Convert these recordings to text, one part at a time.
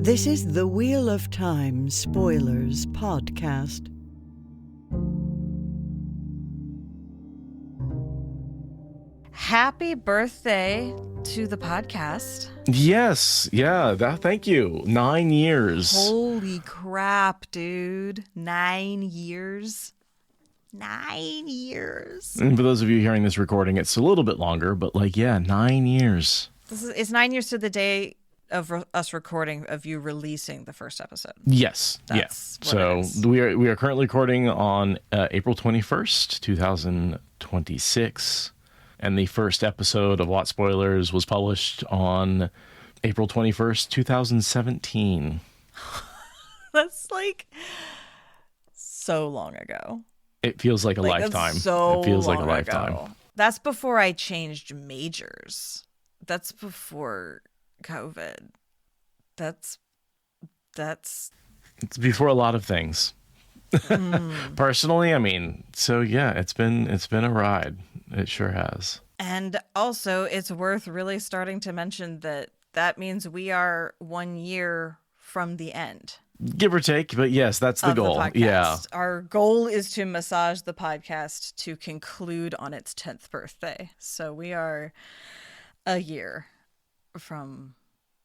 This is the Wheel of Time Spoilers podcast. Happy birthday to the podcast. Yes, yeah, thank you. 9 years. Holy crap, dude. 9 years. 9 years. And for those of you hearing this recording, it's a little bit longer, but 9 years. It's 9 years to the day of us recording, of you releasing the first episode. Yes, That's yeah. So we are currently recording on April 21st, 2026. And the first episode of What Spoilers was published on April 21st, 2017. That's so long ago. It feels like a lifetime. So it feels like a long lifetime. ago. That's before I changed majors. That's before COVID. That's It's before a lot of things. Personally, it's been a ride. It sure has. And also, it's worth really starting to mention that means we are 1 year from the end. Give or take, but yes, that's the goal. Yeah. Our goal is to massage the podcast to conclude on its 10th birthday. So we are a year from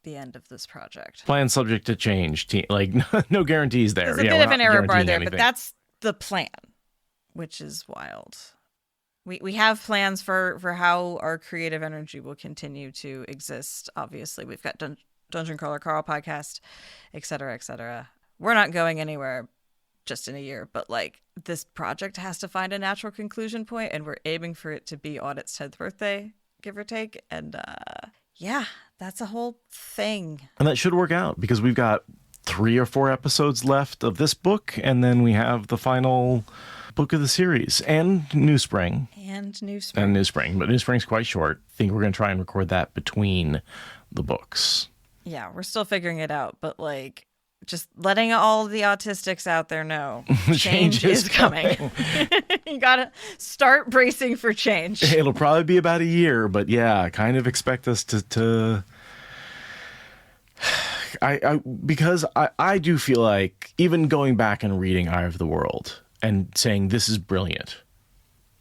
the end of this project. Plan subject to change. No guarantees there. There's a bit of an error bar there, but that's the plan, which is wild. We have plans for how our creative energy will continue to exist. Obviously, we've got Dungeon Crawler Carl podcast, et cetera, et cetera. We're not going anywhere just in a year, but this project has to find a natural conclusion point, and we're aiming for it to be on its 10th birthday, give or take. And yeah, that's a whole thing. And that should work out because we've got 3 or 4 episodes left of this book, and then we have the final book of the series and New Spring. But New Spring's quite short. I think we're going to try and record that between the books. Yeah, we're still figuring it out, but just letting all the autistics out there know change is coming. You gotta start bracing for change. It'll probably be about a year, but yeah, kind of expect us to because I do feel like even going back and reading Eye of the World and saying this is brilliant,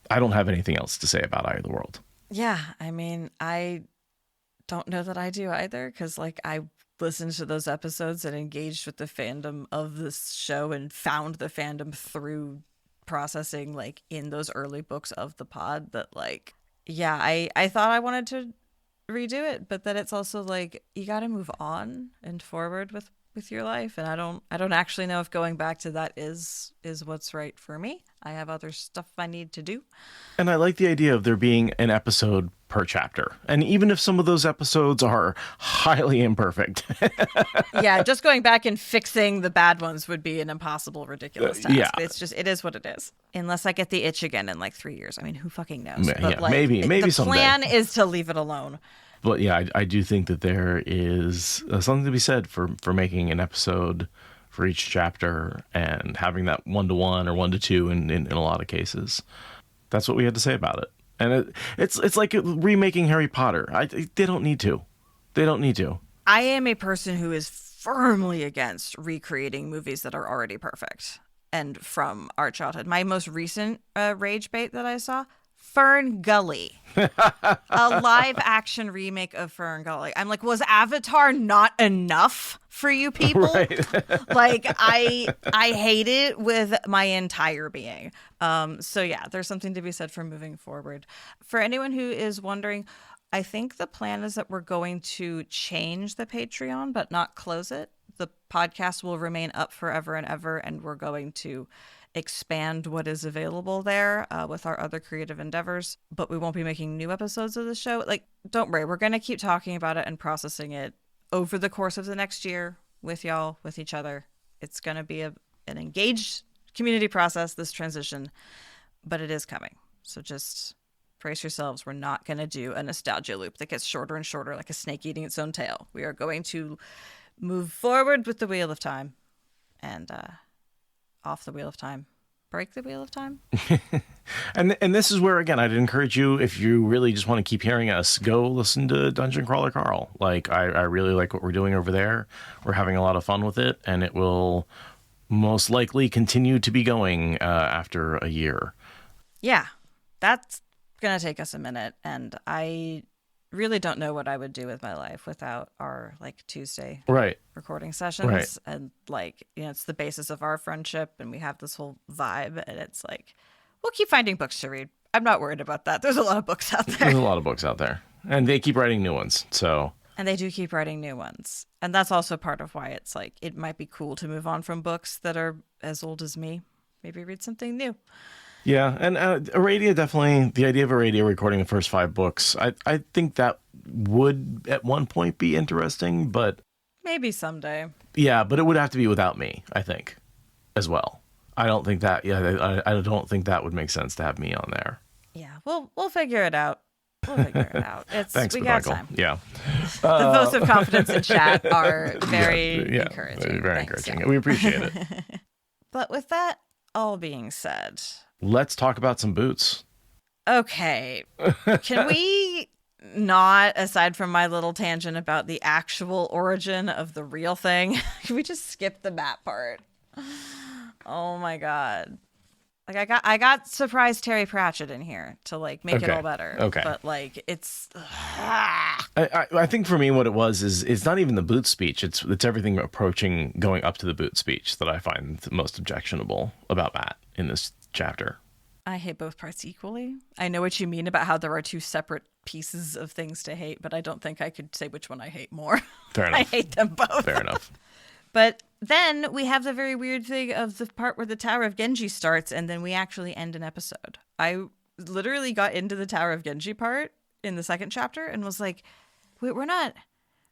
I don't have anything else to say about Eye of the World. Yeah, I don't know that I do either, because I listened to those episodes and engaged with the fandom of this show and found the fandom through processing in those early books of the pod that I thought I wanted to redo it, but that it's also you got to move on and forward with your life, and I don't actually know if going back to that is what's right for me. I have other stuff I need to do. And I like the idea of there being an episode per chapter. And even if some of those episodes are highly imperfect. Yeah, just going back and fixing the bad ones would be an impossible, ridiculous task. Yeah. It is what it is. Unless I get the itch again in 3 years. Who fucking knows? Yeah, But maybe the someday. plan is to leave it alone. But yeah, I do think that there is something to be said for making an episode for each chapter and having that 1-to-1 or 1-to-2 in a lot of cases. That's what we had to say about it. And it's like remaking Harry Potter. They don't need to. They don't need to. I am a person who is firmly against recreating movies that are already perfect and from our childhood. My most recent rage bait that I saw, Fern Gully, a live action remake of Fern Gully. I'm was Avatar not enough for you people? Right. I hate it with my entire being. So yeah, there's something to be said for moving forward. For anyone who is wondering, I think the plan is that we're going to change the Patreon, but not close it. The podcast will remain up forever and ever, and we're going to expand what is available there with our other creative endeavors, but we won't be making new episodes of the show. Don't worry, we're going to keep talking about it and processing it over the course of the next year with y'all, with each other. It's going to be an engaged community process, this transition, but it is coming. So just brace yourselves. We're not going to do a nostalgia loop that gets shorter and shorter like a snake eating its own tail. We are going to move forward with the Wheel of Time and off the Wheel of Time break the wheel of time. And this is where, again, I'd encourage you, if you really just want to keep hearing us, go listen to Dungeon Crawler Carl. Like, I really like what we're doing over there. We're having a lot of fun with it, and it will most likely continue to be going after a year. Yeah, that's going to take us a minute, and I really don't know what I would do with my life without our like Tuesday recording sessions. Right. And like, you know, it's the basis of our friendship, and we have this whole vibe, and it's like, we'll keep finding books to read. I'm not worried about that. There's a lot of books out there. There's a lot of books out there, and they keep writing new ones. And they do keep writing new ones. And that's also part of why it's like, it might be cool to move on from books that are as old as me. Maybe read something new. Yeah, and Aradia, definitely, the idea of Aradia recording the first 5 books, I think that would at one point be interesting, but... Maybe someday. Yeah, but it would have to be without me, I think, as well. I don't think that, I don't think that would make sense to have me on there. Yeah, we'll figure it out. We'll figure it out. Thanks, we Michael. got time. Yeah. The votes of confidence in chat are very encouraging. Very encouraging. Yeah. We appreciate it. But with that all being said... Let's talk about some boots. Okay. Can we not, aside from my little tangent about the actual origin of the real thing, can we just skip the map part? Oh my God. Like I got surprised Terry Pratchett in here to like make it all better. Okay. But like it's I think for me what it was is it's not even the boot speech. It's everything approaching going up to the boot speech that I find the most objectionable about Matt in this chapter. I hate both parts equally. I know what you mean about how there are 2 separate pieces of things to hate, but I don't think I could say which one I hate more. Fair enough. I hate them both. Fair enough. But then we have the very weird thing of the part where the Tower of Genji starts, and then we actually end an episode. I literally got into the Tower of Genji part in the second chapter and was like, wait, we're not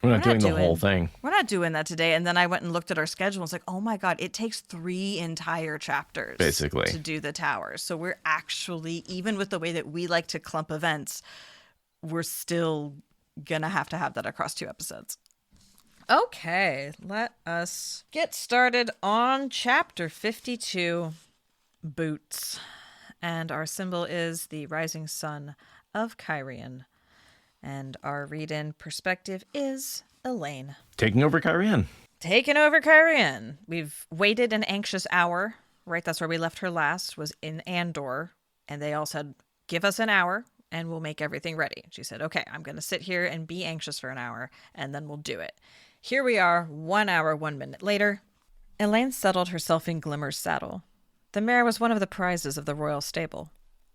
doing the whole thing. We're not doing that today. And then I went and looked at our schedule and was like, oh my God, it takes 3 entire chapters basically to do the tower. So we're actually, even with the way that we like to clump events, we're still gonna have to have that across 2 episodes. Okay, let us get started on chapter 52, Boots. And our symbol is the rising sun of Cairhien. And our read-in perspective is Elaine. Taking over Cairhien. Taking over Cairhien. We've waited an anxious hour, right? That's where we left her last, was in Andor. And they all said, give us an hour and we'll make everything ready. She said, okay, I'm going to sit here and be anxious for an hour and then we'll do it. Here we are, 1 hour, 1 minute later. Elaine settled herself in Glimmer's saddle. The mare was one of the prizes of the royal stable.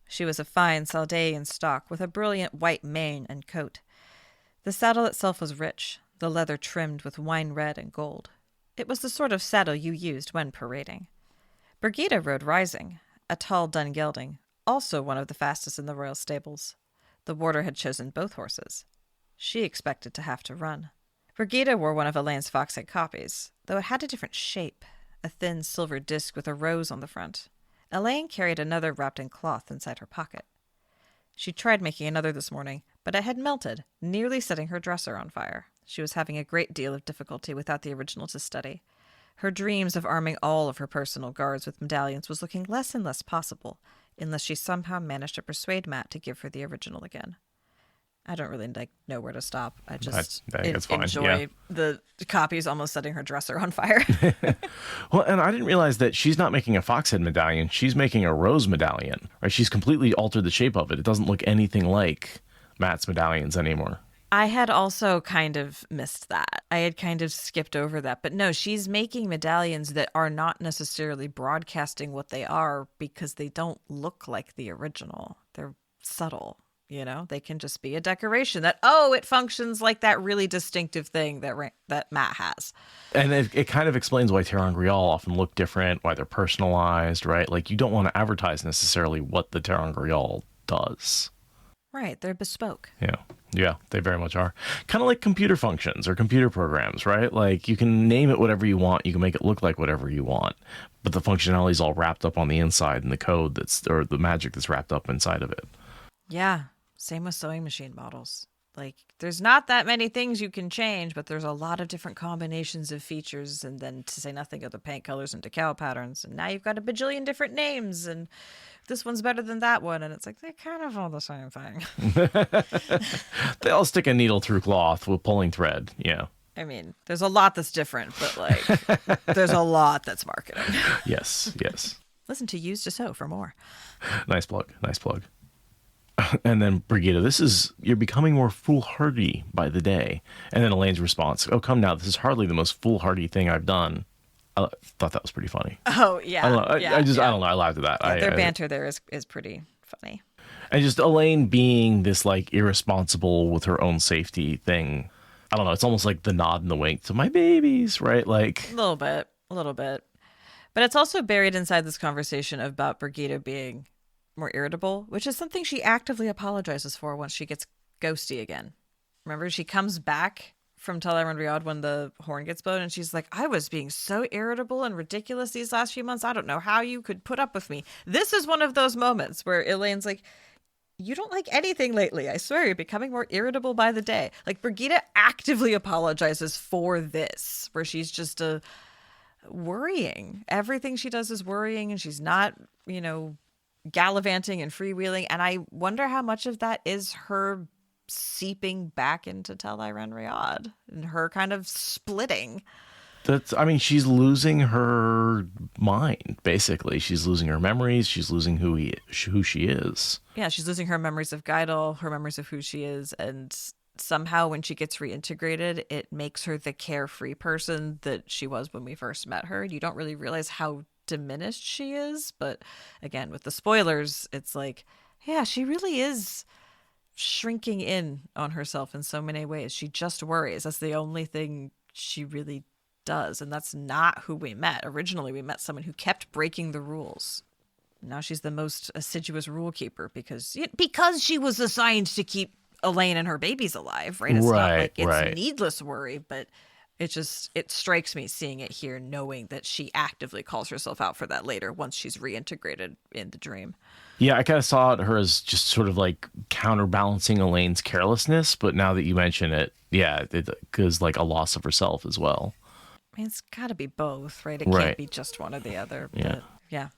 She was a fine Saldaean stock with a brilliant white mane and coat. The saddle itself was rich, the leather trimmed with wine red and gold. It was the sort of saddle you used when parading. Birgitte rode Rising, a tall dun gelding, also one of the fastest in the royal stables. The warder had chosen both horses. She expected to have to run. Birgitte wore one of Elaine's foxhead copies, though it had a different shape, a thin silver disc with a rose on the front. Elaine carried another wrapped in cloth inside her pocket. She tried making another this morning, but it had melted, nearly setting her dresser on fire. She was having a great deal of difficulty without the original to study. Her dreams of arming all of her personal guards with medallions was looking less and less possible, unless she somehow managed to persuade Matt to give her the original again. I don't really know where to stop. I just enjoy the copies almost setting her dresser on fire. Well, and I didn't realize that she's not making a foxhead medallion. She's making a rose medallion. Right? She's completely altered the shape of it. It doesn't look anything like Matt's medallions anymore. I had also kind of missed that. I had kind of skipped over that. But no, she's making medallions that are not necessarily broadcasting what they are because they don't look like the original. They're subtle. You know, they can just be a decoration that, it functions like that really distinctive thing that Matt has. And it kind of explains why ter'angreal often look different, why they're personalized, right? Like, you don't want to advertise necessarily what the ter'angreal does. Right. They're bespoke. Yeah, they very much are. Kind of like computer functions or computer programs, right? Like, you can name it whatever you want. You can make it look like whatever you want. But the functionality is all wrapped up on the inside and the code or the magic that's wrapped up inside of it. Yeah. Same with sewing machine models. like, there's not that many things you can change, but there's a lot of different combinations of features, and then to say nothing of the paint colors and decal patterns, and now you've got a bajillion different names, and this one's better than that one, and it's like, they're kind of all the same thing. They all stick a needle through cloth with pulling thread, yeah. I mean, there's a lot that's different, but, like, there's a lot that's marketing. Yes. Listen to Used to Sew for more. Nice plug. And then Birgitte, you're becoming more foolhardy by the day. And then Elaine's response, oh, come now, this is hardly the most foolhardy thing I've done. I thought that was pretty funny. Oh, yeah. I don't know. I don't know. I laughed at that. Yeah, their banter there is pretty funny. And just Elaine being this, like, irresponsible with her own safety thing. I don't know. It's almost like the nod and the wink to my babies, right? Like, a little bit. But it's also buried inside this conversation about Birgitte being more irritable, which is something she actively apologizes for once she gets ghosty again. Remember, she comes back from Tel Aviv and Riyadh when the horn gets blown, and she's like, I was being so irritable and ridiculous these last few months. I don't know how you could put up with me. This is one of those moments where Elaine's like, you don't like anything lately. I swear, you're becoming more irritable by the day. Like, Birgitte actively apologizes for this, where she's just worrying. Everything she does is worrying, and she's not, gallivanting and freewheeling. And I wonder how much of that is her seeping back into Tel Aviv and Riyadh and her kind of splitting. She's losing her mind, basically. She's losing her memories. She's losing who she is. Yeah, she's losing her memories of Geidel, her memories of who she is. And somehow when she gets reintegrated, it makes her the carefree person that she was when we first met her. You don't really realize how diminished she is. But again, with the spoilers, it's like, yeah, she really is shrinking in on herself in so many ways. She just worries. That's the only thing she really does, and that's not who we met. Originally, we met someone who kept breaking the rules. Now she's the most assiduous rule keeper because she was assigned to keep Elaine and her babies alive, right? It's not like it's needless worry, but it strikes me seeing it here, knowing that she actively calls herself out for that later once she's reintegrated in the dream. Yeah, I kind of saw her as just sort of like counterbalancing Elaine's carelessness, but now that you mention it, yeah, because like a loss of herself as well. I mean, it's got to be both, right? It can't be just one or the other. But yeah.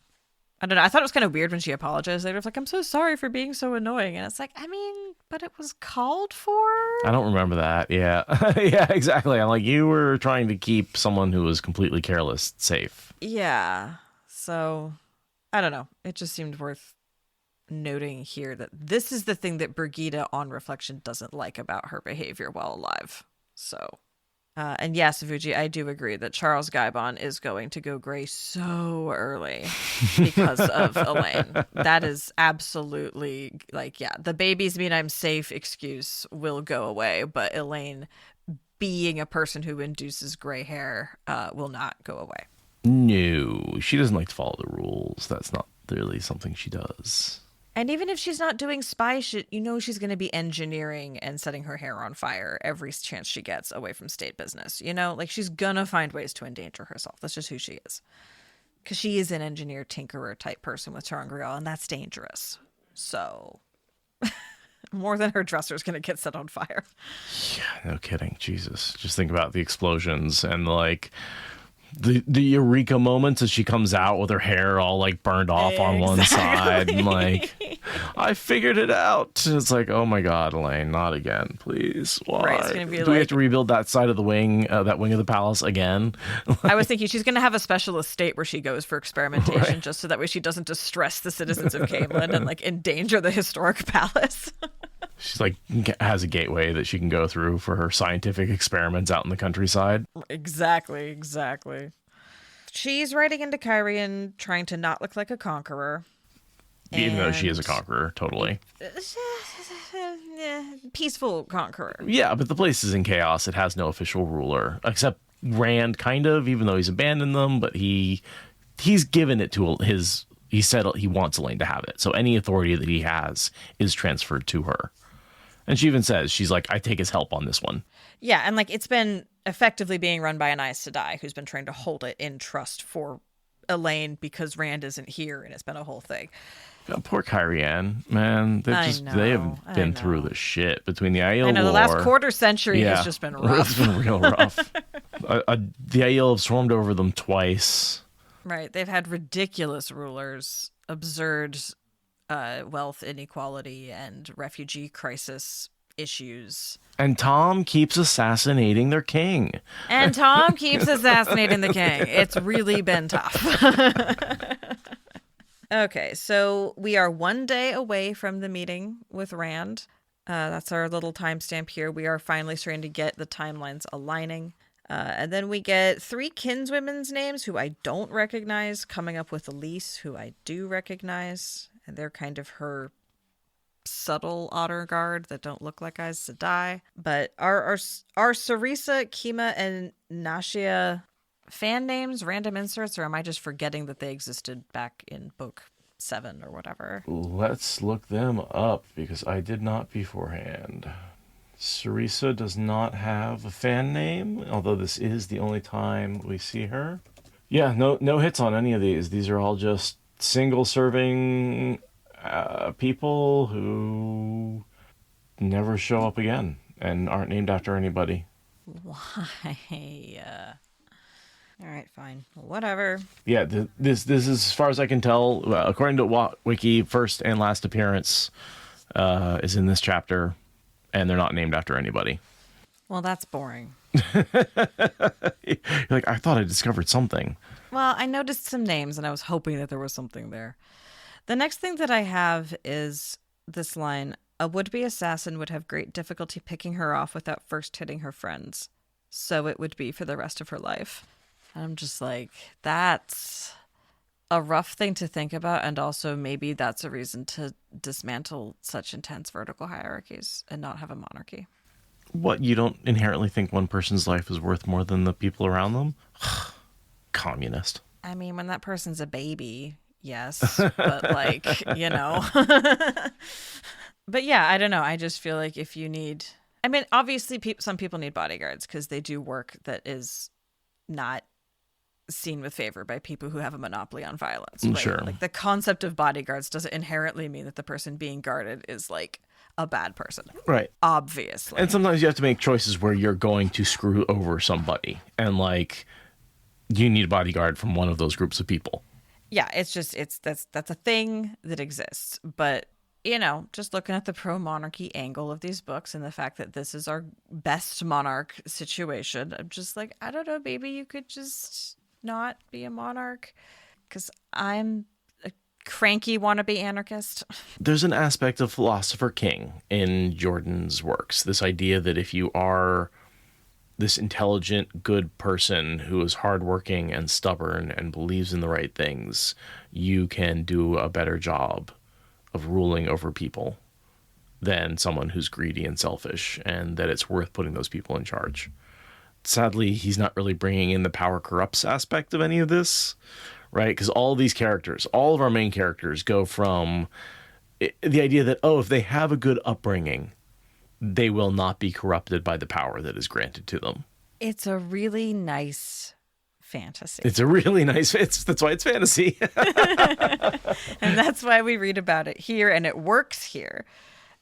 I don't know. I thought it was kind of weird when she apologized later. It was like, I'm so sorry for being so annoying. And it's like, I mean, but it was called for. I don't remember that. Yeah. Yeah, exactly. I'm like, you were trying to keep someone who was completely careless safe. Yeah. So, I don't know. It just seemed worth noting here that this is the thing that Birgitte, on reflection, doesn't like about her behavior while alive. So. And yes, Fuji, I do agree that Charles Gaibon is going to go gray so early because of Elaine. That is absolutely the babies mean I'm safe excuse will go away, but Elaine being a person who induces gray hair will not go away. No, she doesn't like to follow the rules. That's not really something she does. And even if she's not doing spy shit, she's going to be engineering and setting her hair on fire every chance she gets away from state business. She's going to find ways to endanger herself. That's just who she is. Because she is an engineer, tinkerer type person with Tarangriel, and that's dangerous. So, more than her dresser's going to get set on fire. Yeah, no kidding. Jesus. Just think about the explosions and the eureka moments as she comes out with her hair all burned off on one side and I figured it out. It's like, oh my God, Elaine, not again, please. Why? Right, it's gonna be Do we have to rebuild that side of the wing, that wing of the palace again? I was thinking she's going to have a special estate where she goes for experimentation just so that way she doesn't distress the citizens of Cairhien and endanger the historic palace. She's has a gateway that she can go through for her scientific experiments out in the countryside. Exactly. She's riding into Cairhien trying to not look like a conqueror. Even though she is a conqueror, totally. Peaceful conqueror. Yeah, but the place is in chaos. It has no official ruler, except Rand, kind of, even though he's abandoned them. But he's given it to his... He said he wants Elaine to have it. So any authority that he has is transferred to her. And she even says, she's like, I take his help on this one. Yeah, and it's been effectively being run by an Aes Sedai who's been trying to hold it in trust for Elaine because Rand isn't here, and it's been a whole thing. Oh, poor Cairhien, man. They have been through the shit between the Aiel I know, War. the last quarter century has just been rough. It's been real rough. The Aiel have swarmed over them twice. Right. They've had ridiculous rulers, absurd wealth inequality, and refugee crisis issues. And Tom keeps assassinating their king. It's really been tough. Okay, so we are 1 day away from the meeting with Rand. That's our little timestamp here. We are finally starting to get the timelines aligning. And then we get 3 kinswomen's names who I don't recognize, coming up with Elise, who I do recognize. And they're kind of her subtle otter guard that don't look like Aes Sedai. But are Sarisa, Kima, and Nashia fan names, random inserts, or am I just forgetting that they existed back in book 7 or whatever? Let's look them up, because I did not beforehand. Sarisa does not have a fan name, although this is the only time we see her. Yeah, no hits on any of these. These are all just single-serving people who never show up again and aren't named after anybody. Why? All right, fine. Whatever. Yeah, this is, as far as I can tell, according to Wiki, first and last appearance is in this chapter, and they're not named after anybody. Well, that's boring. You're like, I thought I discovered something. Well, I noticed some names, and I was hoping that there was something there. The next thing that I have is this line: a would-be assassin would have great difficulty picking her off without first hitting her friends. So it would be for the rest of her life. And I'm just like, that's a rough thing to think about. And also maybe that's a reason to dismantle such intense vertical hierarchies and not have a monarchy. What, you don't inherently think one person's life is worth more than the people around them? Communist. I mean, when that person's a baby, yes. But like, you know. But yeah, I don't know. I just feel like if you need... I mean, obviously some people need bodyguards because they do work that is not seen with favor by people who have a monopoly on violence. Right? Sure. Like the concept of bodyguards doesn't inherently mean that the person being guarded is like a bad person. Right. Obviously. And sometimes you have to make choices where you're going to screw over somebody. And like, you need a bodyguard from one of those groups of people. Yeah, that's a thing that exists. But, you know, just looking at the pro-monarchy angle of these books and the fact that this is our best monarch situation, I'm just like, I don't know, maybe you could just not be a monarch because I'm a cranky wannabe anarchist. There's an aspect of Philosopher King in Jordan's works. This idea that if you are this intelligent, good person who is hardworking and stubborn and believes in the right things, you can do a better job of ruling over people than someone who's greedy and selfish, and that it's worth putting those people in charge. Sadly, he's not really bringing in the power corrupts aspect of any of this, right? Because all these characters, all of our main characters go from the idea that, oh, if they have a good upbringing, they will not be corrupted by the power that is granted to them. It's a really nice fantasy. It's a really nice, that's why it's fantasy. And that's why we read about it here, and it works here.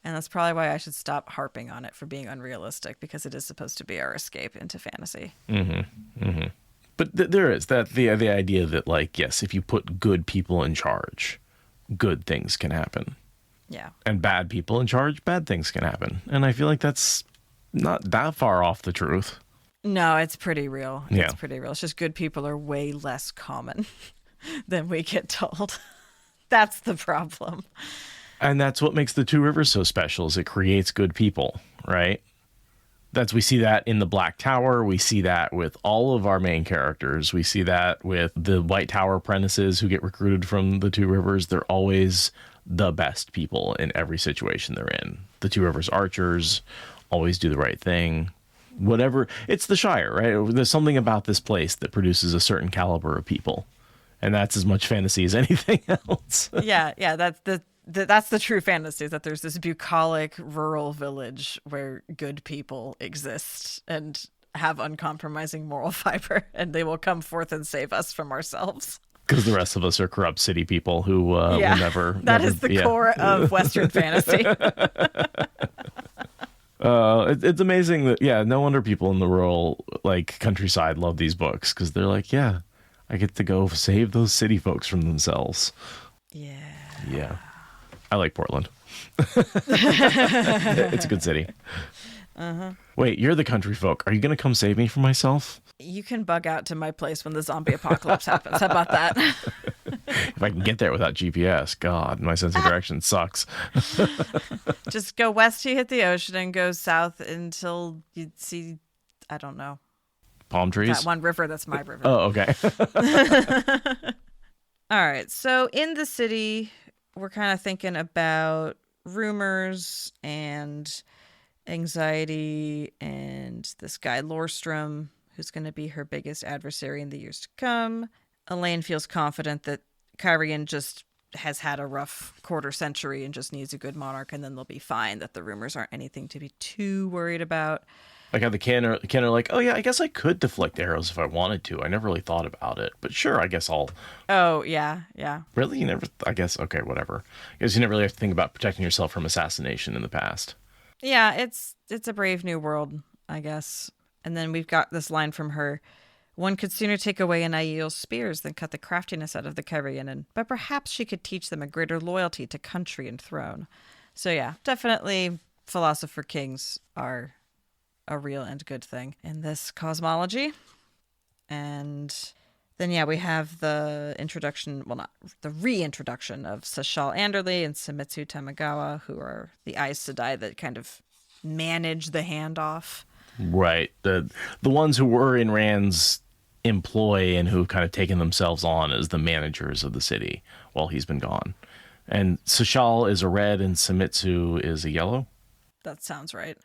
And that's probably why I should stop harping on it for being unrealistic, because it is supposed to be our escape into fantasy. Mm-hmm. Mm-hmm. But there is that the idea that, like, yes, if you put good people in charge, good things can happen. Yeah. And bad people in charge, bad things can happen. And I feel like that's not that far off the truth. No, it's pretty real. Yeah. It's pretty real. It's just good people are way less common than we get told. That's the problem. And that's what makes the Two Rivers so special, is it creates good people, right? We see that in the Black Tower. We see that with all of our main characters. We see that with the White Tower apprentices who get recruited from the Two Rivers. They're always the best people in every situation they're in. The Two Rivers archers always do the right thing. Whatever, it's the Shire, right? There's something about this place that produces a certain caliber of people. And that's as much fantasy as anything else. Yeah, that's the true fantasy, is that there's this bucolic rural village where good people exist and have uncompromising moral fiber, and they will come forth and save us from ourselves. Because the rest of us are corrupt city people who will never. That is the core of Western fantasy. It's amazing that, no wonder people in the rural, like, countryside love these books, because they're like, I get to go save those city folks from themselves. Yeah. I like Portland. It's a good city. Wait, you're the country folk. Are you going to come save me from myself? You can bug out to my place when the zombie apocalypse happens. How about that? If I can get there without GPS, God, my sense of direction sucks. Just go west to hit the ocean and go south until you see, I don't know. Palm trees? That one river, that's my river. Oh, okay. All right. So in the city, we're kind of thinking about rumors and anxiety and this guy Lorstrom, who's going to be her biggest adversary in the years to come. Elaine feels confident that Cairhien just has had a rough quarter century and just needs a good monarch, and then they'll be fine, that the rumors aren't anything to be too worried about. Like how the Cairhien are like, oh yeah, I guess I could deflect arrows if I wanted to. I never really thought about it, but sure, I guess I'll. Oh, yeah. Really? You never, I guess, okay, whatever. I guess you never really have to think about protecting yourself from assassination in the past. Yeah, it's a brave new world, I guess. And then we've got this line from her: one could sooner take away an Aiel's spears than cut the craftiness out of the Cairhien, but perhaps she could teach them a greater loyalty to country and throne. So yeah, definitely philosopher kings are a real and good thing in this cosmology. And then we have the introduction, well, not the reintroduction of Sashal Anderley and Samitsu Tamagawa, who are the Aes Sedai that kind of manage the handoff. Right. The ones who were in Rand's employ and who've kind of taken themselves on as the managers of the city while he's been gone. And Sashal is a red and Samitsu is a yellow. That sounds right.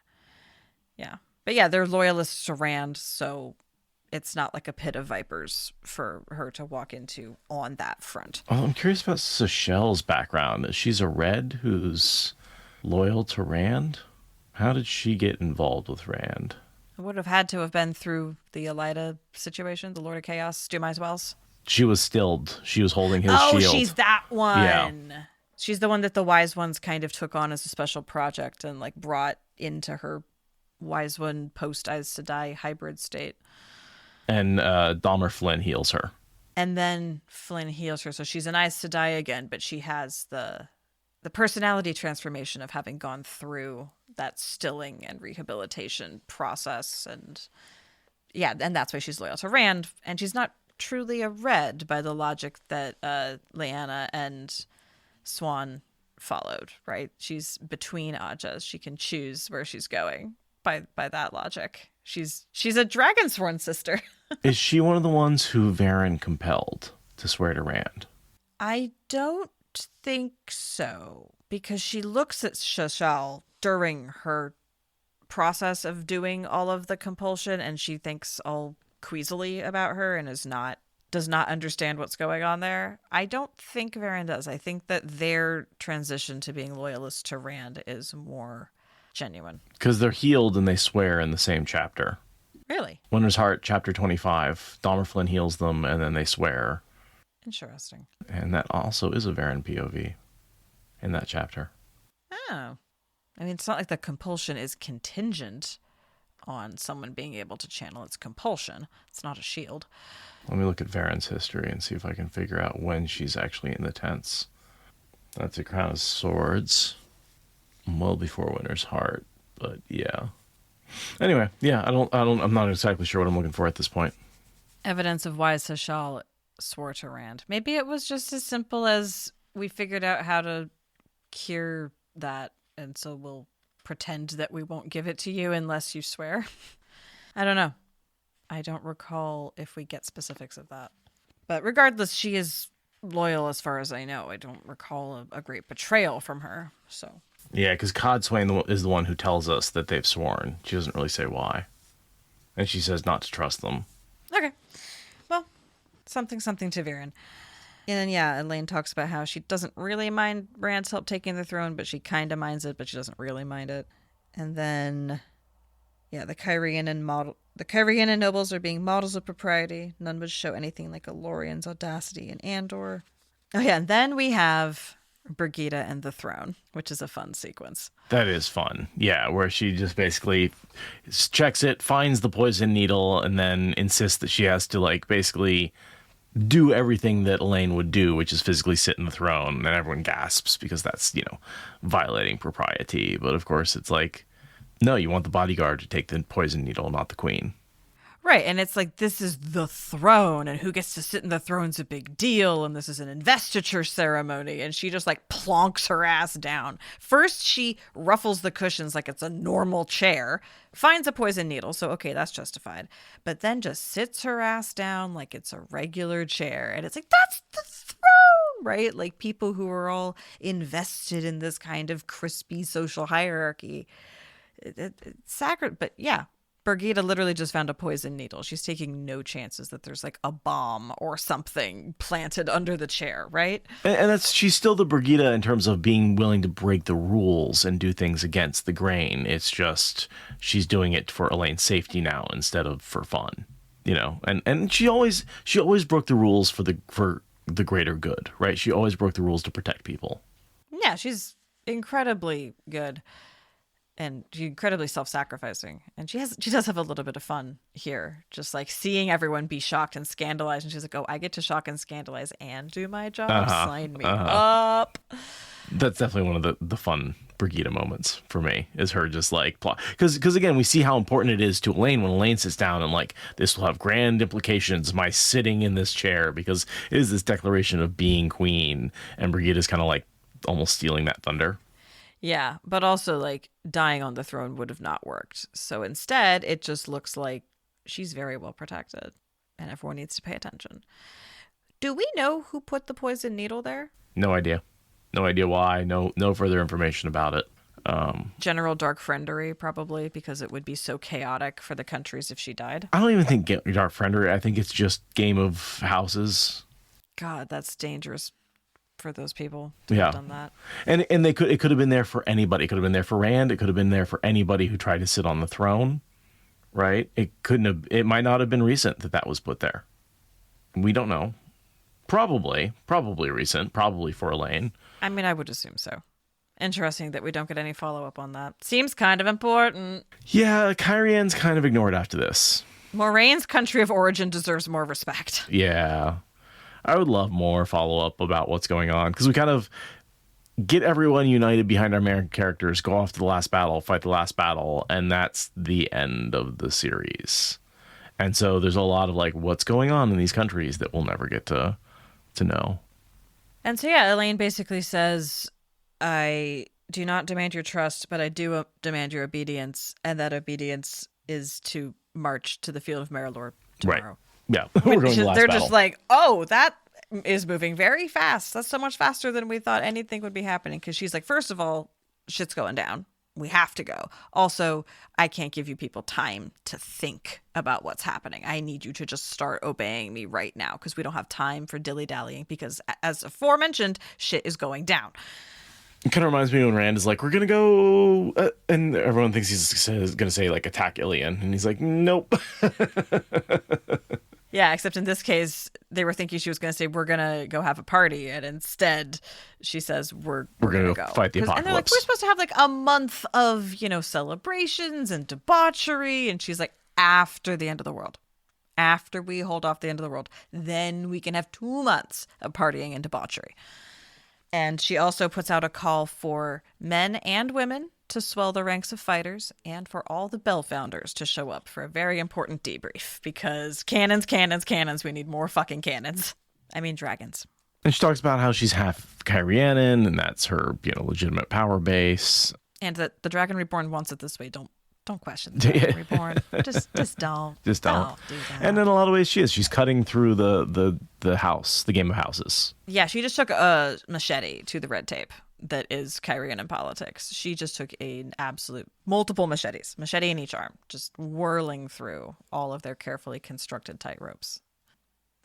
Yeah. But yeah, they're loyalists to Rand, so it's not like a pit of vipers for her to walk into on that front. Oh, I'm curious about Sashal's background. She's a red who's loyal to Rand. How did she get involved with Rand? It would have had to have been through the Elida situation, the Lord of Chaos, Dumai's Wells. She was stilled. She was holding his shield. Oh, she's that one. Yeah. She's the one that the Wise Ones kind of took on as a special project and like brought into her Wise One post Aes Sedai hybrid state. And Dahmer Flynn heals her. And then Flynn heals her. So she's an Aes Sedai again, but she has the personality transformation of having gone through that stilling and rehabilitation process. And and that's why she's loyal to Rand. And she's not truly a red by the logic that Lyanna and Swan followed, right? She's between Ajas. She can choose where she's going by that logic. She's a Dragonsworn sister. Is she one of the ones who Varen compelled to swear to Rand? I don't think so, because she looks at Shashal during her process of doing all of the compulsion, and she thinks all queasily about her and does not understand what's going on there. I don't think Varen does. I think that their transition to being loyalist to Rand is more genuine. Because they're healed and they swear in the same chapter. Really? Winter's Heart, chapter 25. Dahmer Flynn heals them and then they swear. Interesting. And that also is a Varen POV in that chapter. Oh. I mean, it's not like the compulsion is contingent on someone being able to channel its compulsion. It's not a shield. Let me look at Varen's history and see if I can figure out when she's actually in the tents. That's a Crown of Swords. Well before Winter's Heart, but yeah. Anyway, I'm not exactly sure what I'm looking for at this point. Evidence of why Sashal swore to Rand. Maybe it was just as simple as we figured out how to cure that, and so we'll pretend that we won't give it to you unless you swear. I don't know. I don't recall if we get specifics of that. But regardless, she is loyal as far as I know. I don't recall a great betrayal from her, so... Yeah, because Codswain is the one who tells us that they've sworn. She doesn't really say why. And she says not to trust them. Okay. Well, something to Varen. And then, Elaine talks about how she doesn't really mind Rand's help taking the throne, but she kind of minds it, but she doesn't really mind it. And then, the Cairhien The Cairhien nobles are being models of propriety. None would show anything like a Lorien's audacity in Andor. Oh yeah, and then we have Birgitte and the throne, which is a fun sequence. That is fun. Yeah, where she just basically checks it, finds the poison needle, and then insists that she has to, like, basically do everything that Elaine would do, which is physically sit in the throne, and everyone gasps because that's, violating propriety. But of course, it's like, no, you want the bodyguard to take the poison needle, not the queen. Right, and it's like, this is the throne, and who gets to sit in the throne's a big deal, and this is an investiture ceremony, and she just, like, plonks her ass down. First, she ruffles the cushions like it's a normal chair, finds a poison needle, so okay, that's justified, but then just sits her ass down like it's a regular chair, and it's like, that's the throne, right? Like, people who are all invested in this kind of crispy social hierarchy. It's sacred, but yeah. Birgitte literally just found a poison needle. She's taking no chances that there's like a bomb or something planted under the chair, right? And she's still the Birgitte in terms of being willing to break the rules and do things against the grain. It's just she's doing it for Elaine's safety now instead of for fun, And she always broke the rules for the greater good, right? She always broke the rules to protect people. Yeah, she's incredibly good. And she's incredibly self-sacrificing. And she does have a little bit of fun here. Just like seeing everyone be shocked and scandalized. And she's like, oh, I get to shock and scandalize and do my job? Sign me up. That's definitely one of the fun Birgitte moments for me, is her just like plot. Because again, we see how important it is to Elaine when Elaine sits down and like, this will have grand implications, my sitting in this chair, because it is this declaration of being queen. And Birgitte is kind of like almost stealing that thunder. Yeah, but also, like, dying on the throne would have not worked. So instead, it just looks like she's very well protected, and everyone needs to pay attention. Do we know who put the poison needle there? No idea. No idea why. No further information about it. General dark friendery, probably, because it would be so chaotic for the countries if she died. I don't even think dark friendery. I think it's just game of houses. God, that's dangerous for those people to have done that. And it could have been there for anybody. It could have been there for Rand. It could have been there for anybody who tried to sit on the throne, right? It might not have been recent that was put there. We don't know. Probably recent, probably for Elaine. I mean, I would assume so. Interesting that we don't get any follow-up on that. Seems kind of important. Yeah, Cairhien's kind of ignored after this. Moraine's country of origin deserves more respect. Yeah. I would love more follow-up about what's going on, because we kind of get everyone united behind our main characters, go off to the last battle, fight the last battle, and that's the end of the series. And so there's a lot of like, what's going on in these countries that we'll never get to know. And so, yeah, Elaine basically says, I do not demand your trust, but I do demand your obedience, and that obedience is to march to the field of Marilor tomorrow. Right. Yeah, we're going to the last They're battle. just like, oh, that is moving very fast. That's so much faster than we thought anything would be happening. Because she's like, first of all, shit's going down. We have to go. Also, I can't give you people time to think about what's happening. I need you to just start obeying me right now, because we don't have time for dilly-dallying, because as aforementioned, shit is going down. It kind of reminds me when Rand is like, we're going to go, and everyone thinks he's going to say, like, attack Ilion. And he's like, nope. Yeah, except in this case, they were thinking she was going to say, we're going to go have a party. And instead, she says, we're going to go fight the apocalypse. And they're like, we're supposed to have like a month of, celebrations and debauchery. And she's like, after the end of the world. After we hold off the end of the world, then we can have 2 months of partying and debauchery. And she also puts out a call for men and women to swell the ranks of fighters, and for all the Bell founders to show up for a very important debrief, because cannons, we need more fucking cannons. I mean, dragons. And she talks about how she's half Cairhien, and that's her, legitimate power base. And that the Dragon Reborn wants it this way. Don't question the Dragon Reborn. Just don't. Just don't. Do that. And in a lot of ways, she's cutting through the house, the game of houses. Yeah, she just took a machete to the red tape that is Cairhien in politics. She just took an absolute multiple machetes, machete in each arm, just whirling through all of their carefully constructed tight ropes.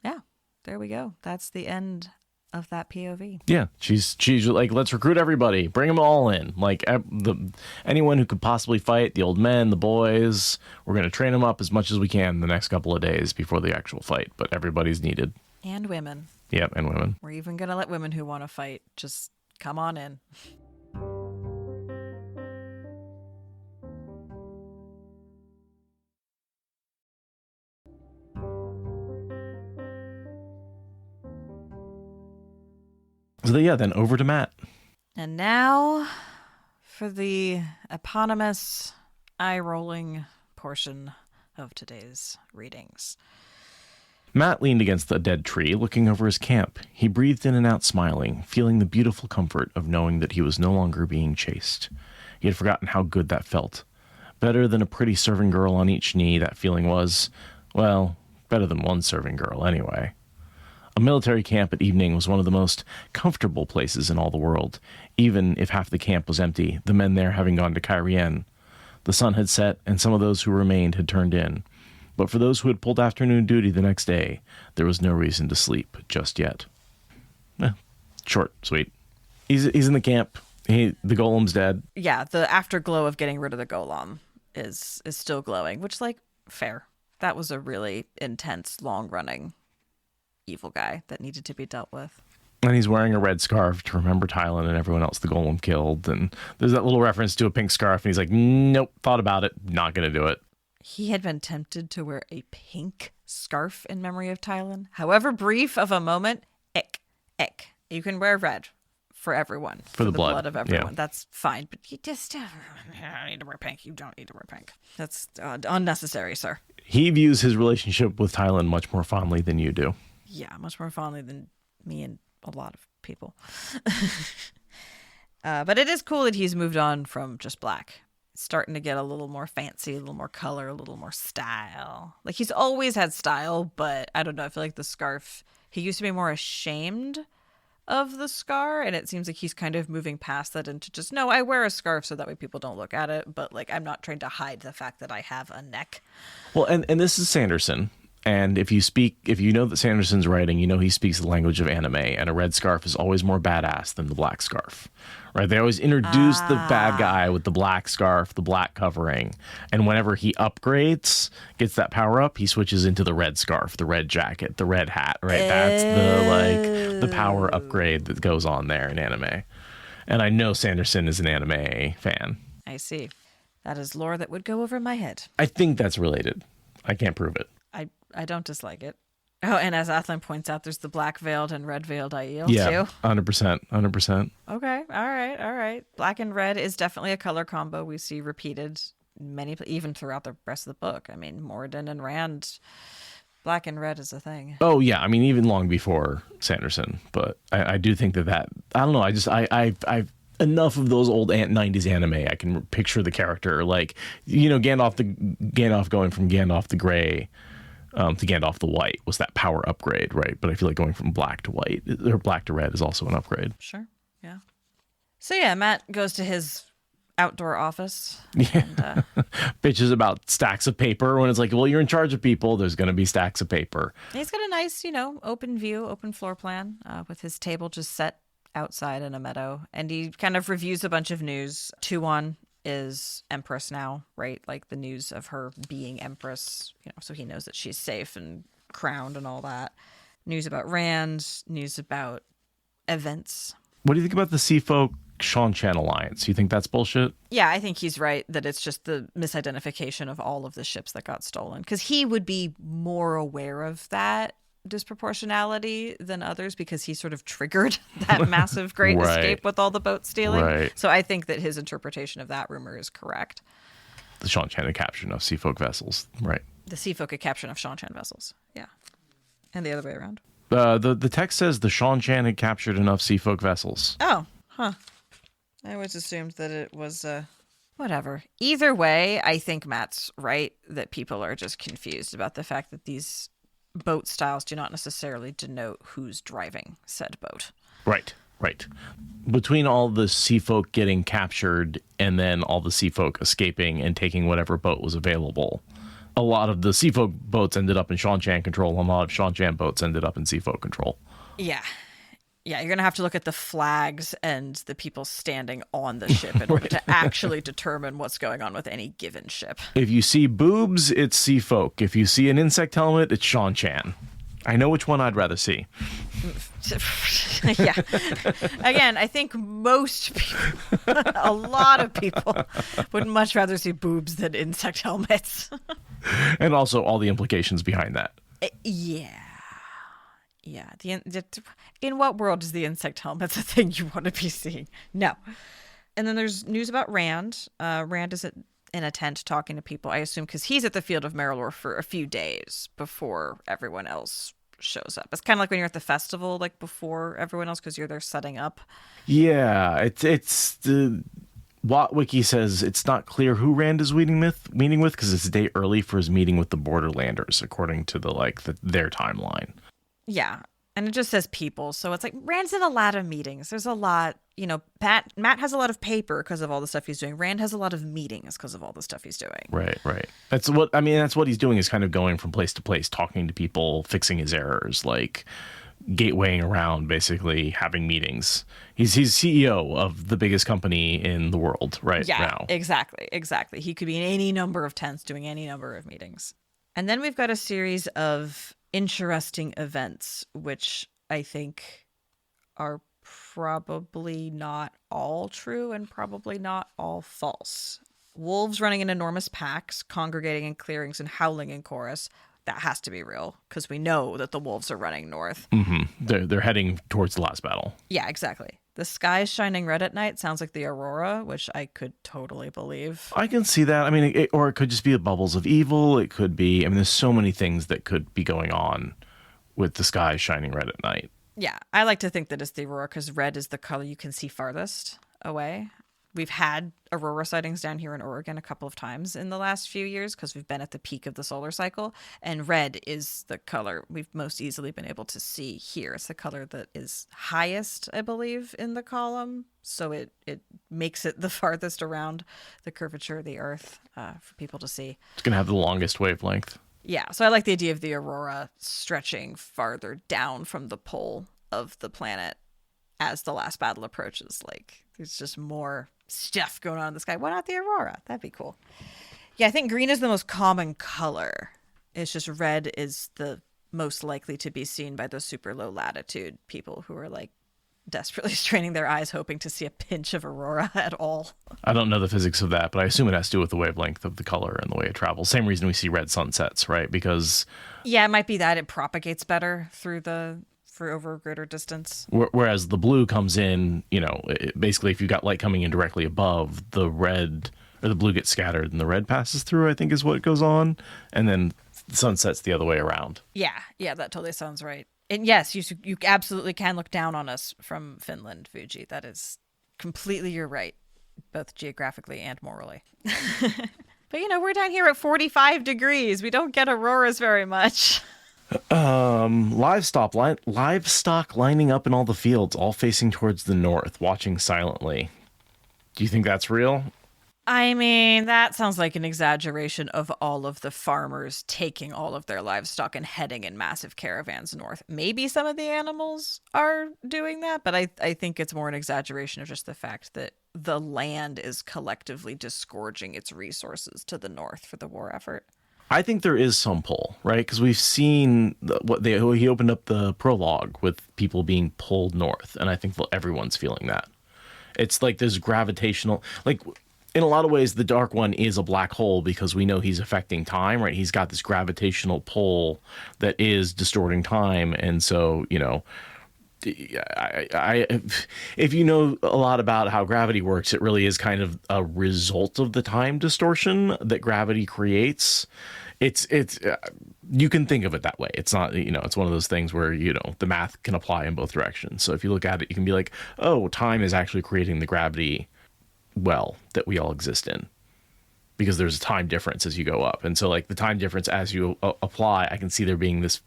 Yeah, there we go. That's the end of that POV. Yeah, she's like, let's recruit everybody, bring them all in. Like anyone who could possibly fight, the old men, the boys. We're going to train them up as much as we can the next couple of days before the actual fight. But everybody's needed. And women. Yep, and women. We're even going to let women who want to fight just come on in. So then over to Matt. And now for the eponymous eye-rolling portion of today's readings. Matt leaned against a dead tree, looking over his camp. He breathed in and out, smiling, feeling the beautiful comfort of knowing that he was no longer being chased. He had forgotten how good that felt. Better than a pretty serving girl on each knee, that feeling was, well, better than one serving girl anyway. A military camp at evening was one of the most comfortable places in all the world, even if half the camp was empty, the men there having gone to Cairhien. The sun had set, and some of those who remained had turned in. But for those who had pulled afternoon duty the next day, there was no reason to sleep just yet. Short, sweet. He's in the camp. The golem's dead. Yeah, the afterglow of getting rid of the golem is still glowing, which, like, fair. That was a really intense, long-running evil guy that needed to be dealt with. And he's wearing a red scarf to remember Tylan and everyone else the golem killed. And there's that little reference to a pink scarf, and he's like, nope, thought about it, not going to do it. He had been tempted to wear a pink scarf in memory of Tylan. However brief of a moment, ick. You can wear red for everyone. For the blood of everyone. Yeah. That's fine. But you just don't need to wear pink. You don't need to wear pink. That's unnecessary, sir. He views his relationship with Tylan much more fondly than you do. Yeah, much more fondly than me and a lot of people. But it is cool that he's moved on from just black. It's starting to get a little more fancy, a little more color, a little more style. Like, he's always had style, but I don't know. I feel like the scarf, he used to be more ashamed of the scar, and it seems like he's kind of moving past that into just, no, I wear a scarf so that way people don't look at it, but, like, I'm not trying to hide the fact that I have a neck. Well, and this is Sanderson. And if you know that Sanderson's writing, you know he speaks the language of anime, and a red scarf is always more badass than the black scarf, right? They always introduce the bad guy with the black scarf, the black covering, and whenever he upgrades, gets that power up, he switches into the red scarf, the red jacket, the red hat, right? That's the power upgrade that goes on there in anime. And I know Sanderson is an anime fan. I see. That is lore that would go over my head. I think that's related. I can't prove it. I don't dislike it. Oh, and as Athlin points out, there's the black veiled and red veiled Aiel, yeah, too. 100%. Okay, all right. Black and red is definitely a color combo we see repeated even throughout the rest of the book. I mean, Moradin and Rand, black and red is a thing. Oh, yeah. I mean, even long before Sanderson. But I do think that I don't know. I've enough of those old 90s anime. I can picture the character, like, Gandalf going from Gandalf the Gray to Gandalf the White was that power upgrade, right? But I feel like going from black to white or black to red is also an upgrade. Sure, yeah. So yeah, Matt goes to his outdoor office. Yeah, and, bitches about stacks of paper when it's like, well, you're in charge of people. There's going to be stacks of paper. He's got a nice, open view, open floor plan with his table just set outside in a meadow, and he kind of reviews a bunch of news. Tuon is Empress now, right? Like the news of her being Empress, so he knows that she's safe and crowned and all that. News about Rand, news about events. What do you think about the Seafolk Seanchan alliance? You think that's bullshit? Yeah, I think he's right that it's just the misidentification of all of the ships that got stolen, because he would be more aware of that disproportionality than others because he sort of triggered that massive great right. escape with all the boat stealing. Right. So I think that his interpretation of that rumor is correct. The Seanchan had captured enough Seafolk vessels, right? The Seafolk had captured enough Seanchan vessels, yeah. And the other way around. The text says the Seanchan had captured enough Seafolk vessels. Oh, huh. I always assumed that it was whatever. Either way, I think Matt's right that people are just confused about the fact that these boat styles do not necessarily denote who's driving said boat. Right. Between all the Seafolk getting captured and then all the Seafolk escaping and taking whatever boat was available, a lot of the Seafolk boats ended up in Seanchan control, and a lot of Seanchan boats ended up in Seafolk control. Yeah. Yeah, you're going to have to look at the flags and the people standing on the ship in order to actually determine what's going on with any given ship. If you see boobs, it's Sea Folk. If you see an insect helmet, it's Sean Chan. I know which one I'd rather see. Yeah. Again, I think most people, a lot of people, would much rather see boobs than insect helmets. And also all the implications behind that. Yeah. Yeah. In what world is the insect helmet a thing you want to be seeing? No. And then there's news about Rand. Rand is in a tent talking to people, I assume, because he's at the Field of Marilor for a few days before everyone else shows up. It's kind of like when you're at the festival, like before everyone else, because you're there setting up. Yeah, it's the Watt Wiki says it's not clear who Rand is meeting with because it's a day early for his meeting with the Borderlanders, according to their timeline. Yeah. And it just says people. So it's like Rand's in a lot of meetings. There's a lot, Matt has a lot of paper because of all the stuff he's doing. Rand has a lot of meetings because of all the stuff he's doing. Right. That's what he's doing, is kind of going from place to place, talking to people, fixing his errors, like gatewaying around, basically having meetings. He's CEO of the biggest company in the world now. Yeah, exactly. He could be in any number of tents doing any number of meetings. And then we've got a series of interesting events, which I think are probably not all true and probably not all false. Wolves running in enormous packs, congregating in clearings and howling in chorus. That has to be real, because we know that the wolves are running north. Mm-hmm. They're heading towards the last battle. Yeah, exactly. The sky is shining red at night sounds like the aurora, which I could totally believe. I can see that. I mean, or it could just be the bubbles of evil. It could be, there's so many things that could be going on with the sky shining red at night. Yeah, I like to think that it's the aurora because red is the color you can see farthest away. We've had aurora sightings down here in Oregon a couple of times in the last few years because we've been at the peak of the solar cycle. And red is the color we've most easily been able to see here. It's the color that is highest, I believe, in the column. So it makes it the farthest around the curvature of the Earth for people to see. It's going to have the longest wavelength. Yeah, so I like the idea of the aurora stretching farther down from the pole of the planet as the last battle approaches. Like, there's just more stuff going on in the sky. Why not the aurora? That'd be cool. Yeah, I think green is the most common color. It's just red is the most likely to be seen by those super low latitude people who are like desperately straining their eyes hoping to see a pinch of aurora at all. I don't know the physics of that, but I assume it has to do with the wavelength of the color and the way it travels. Same reason we see red sunsets, right? Because yeah, it might be that it propagates better for over a greater distance. Whereas the blue comes in, basically if you've got light coming in directly above, the red or the blue gets scattered and the red passes through, I think is what goes on. And then the sun sets the other way around. Yeah, that totally sounds right. And yes, you absolutely can look down on us from Finland, Fuji. That is completely, you're right, both geographically and morally. But, we're down here at 45 degrees. We don't get auroras very much. Livestock lining up in all the fields, all facing towards the north, watching silently. Do you think that's real? I mean, that sounds like an exaggeration of all of the farmers taking all of their livestock and heading in massive caravans north. Maybe some of the animals are doing that, but I think it's more an exaggeration of just the fact that the land is collectively disgorging its resources to the north for the war effort. I think there is some pull, right? Because we've seen he opened up the prologue with people being pulled north, and I think everyone's feeling that. It's like there's gravitational, like in a lot of ways, the Dark One is a black hole because we know he's affecting time, right? He's got this gravitational pull that is distorting time, and so if you know a lot about how gravity works, it really is kind of a result of the time distortion that gravity creates. It's you can think of it that way. It's not, it's one of those things where, the math can apply in both directions. So if you look at it, you can be like, oh, time is actually creating the gravity well that we all exist in, because there's a time difference as you go up. And so like the time difference as you apply, I can see there being this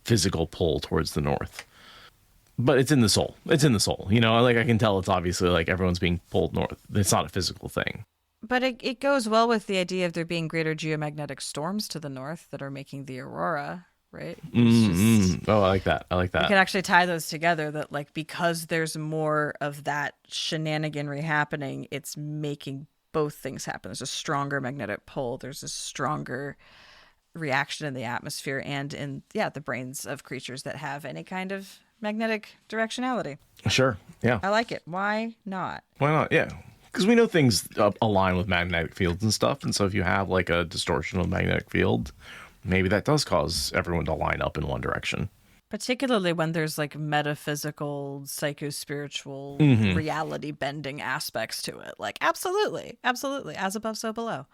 physical pull towards the north. But it's in the soul. It's in the soul. Like I can tell it's obviously like everyone's being pulled north. It's not a physical thing. But it goes well with the idea of there being greater geomagnetic storms to the north that are making the aurora. right? It's just, Oh, I like that. I like you that. can actually tie those together, that like because there's more of that shenaniganry happening, it's making both things happen. There's a stronger magnetic pull. There's a stronger reaction in the atmosphere and in the brains of creatures that have any kind of magnetic directionality. Sure. Yeah. I like it. Why not? Why not? Yeah. Because we know things align with magnetic fields and stuff. And so if you have like a distortion of the magnetic field, maybe that does cause everyone to line up in one direction. Particularly when there's like metaphysical, psycho-spiritual, reality bending aspects to it. Like, absolutely. Absolutely. As above, so below.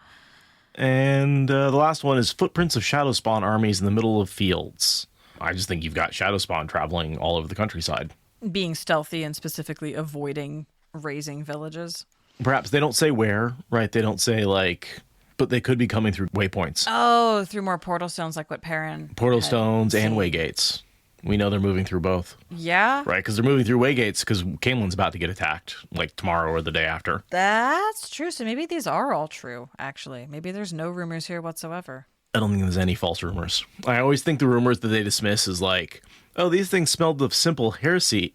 And the last one is footprints of shadow spawn armies in the middle of fields. I just think you've got shadow spawn traveling all over the countryside. Being stealthy and specifically avoiding razing villages. Perhaps they don't say where, right? They don't say like, but they could be coming through waypoints. Oh, through more portal stones like what Perrin Portal had stones and seen. waygates. We know they're moving through both. Yeah. Right, because they're moving through waygates because Cairhien's about to get attacked, like tomorrow or the day after. That's true. So maybe these are all true, actually. Maybe there's no rumors here whatsoever. I don't think there's any false rumors. I always think the rumors that they dismiss is like, oh, these things smelled of simple heresy.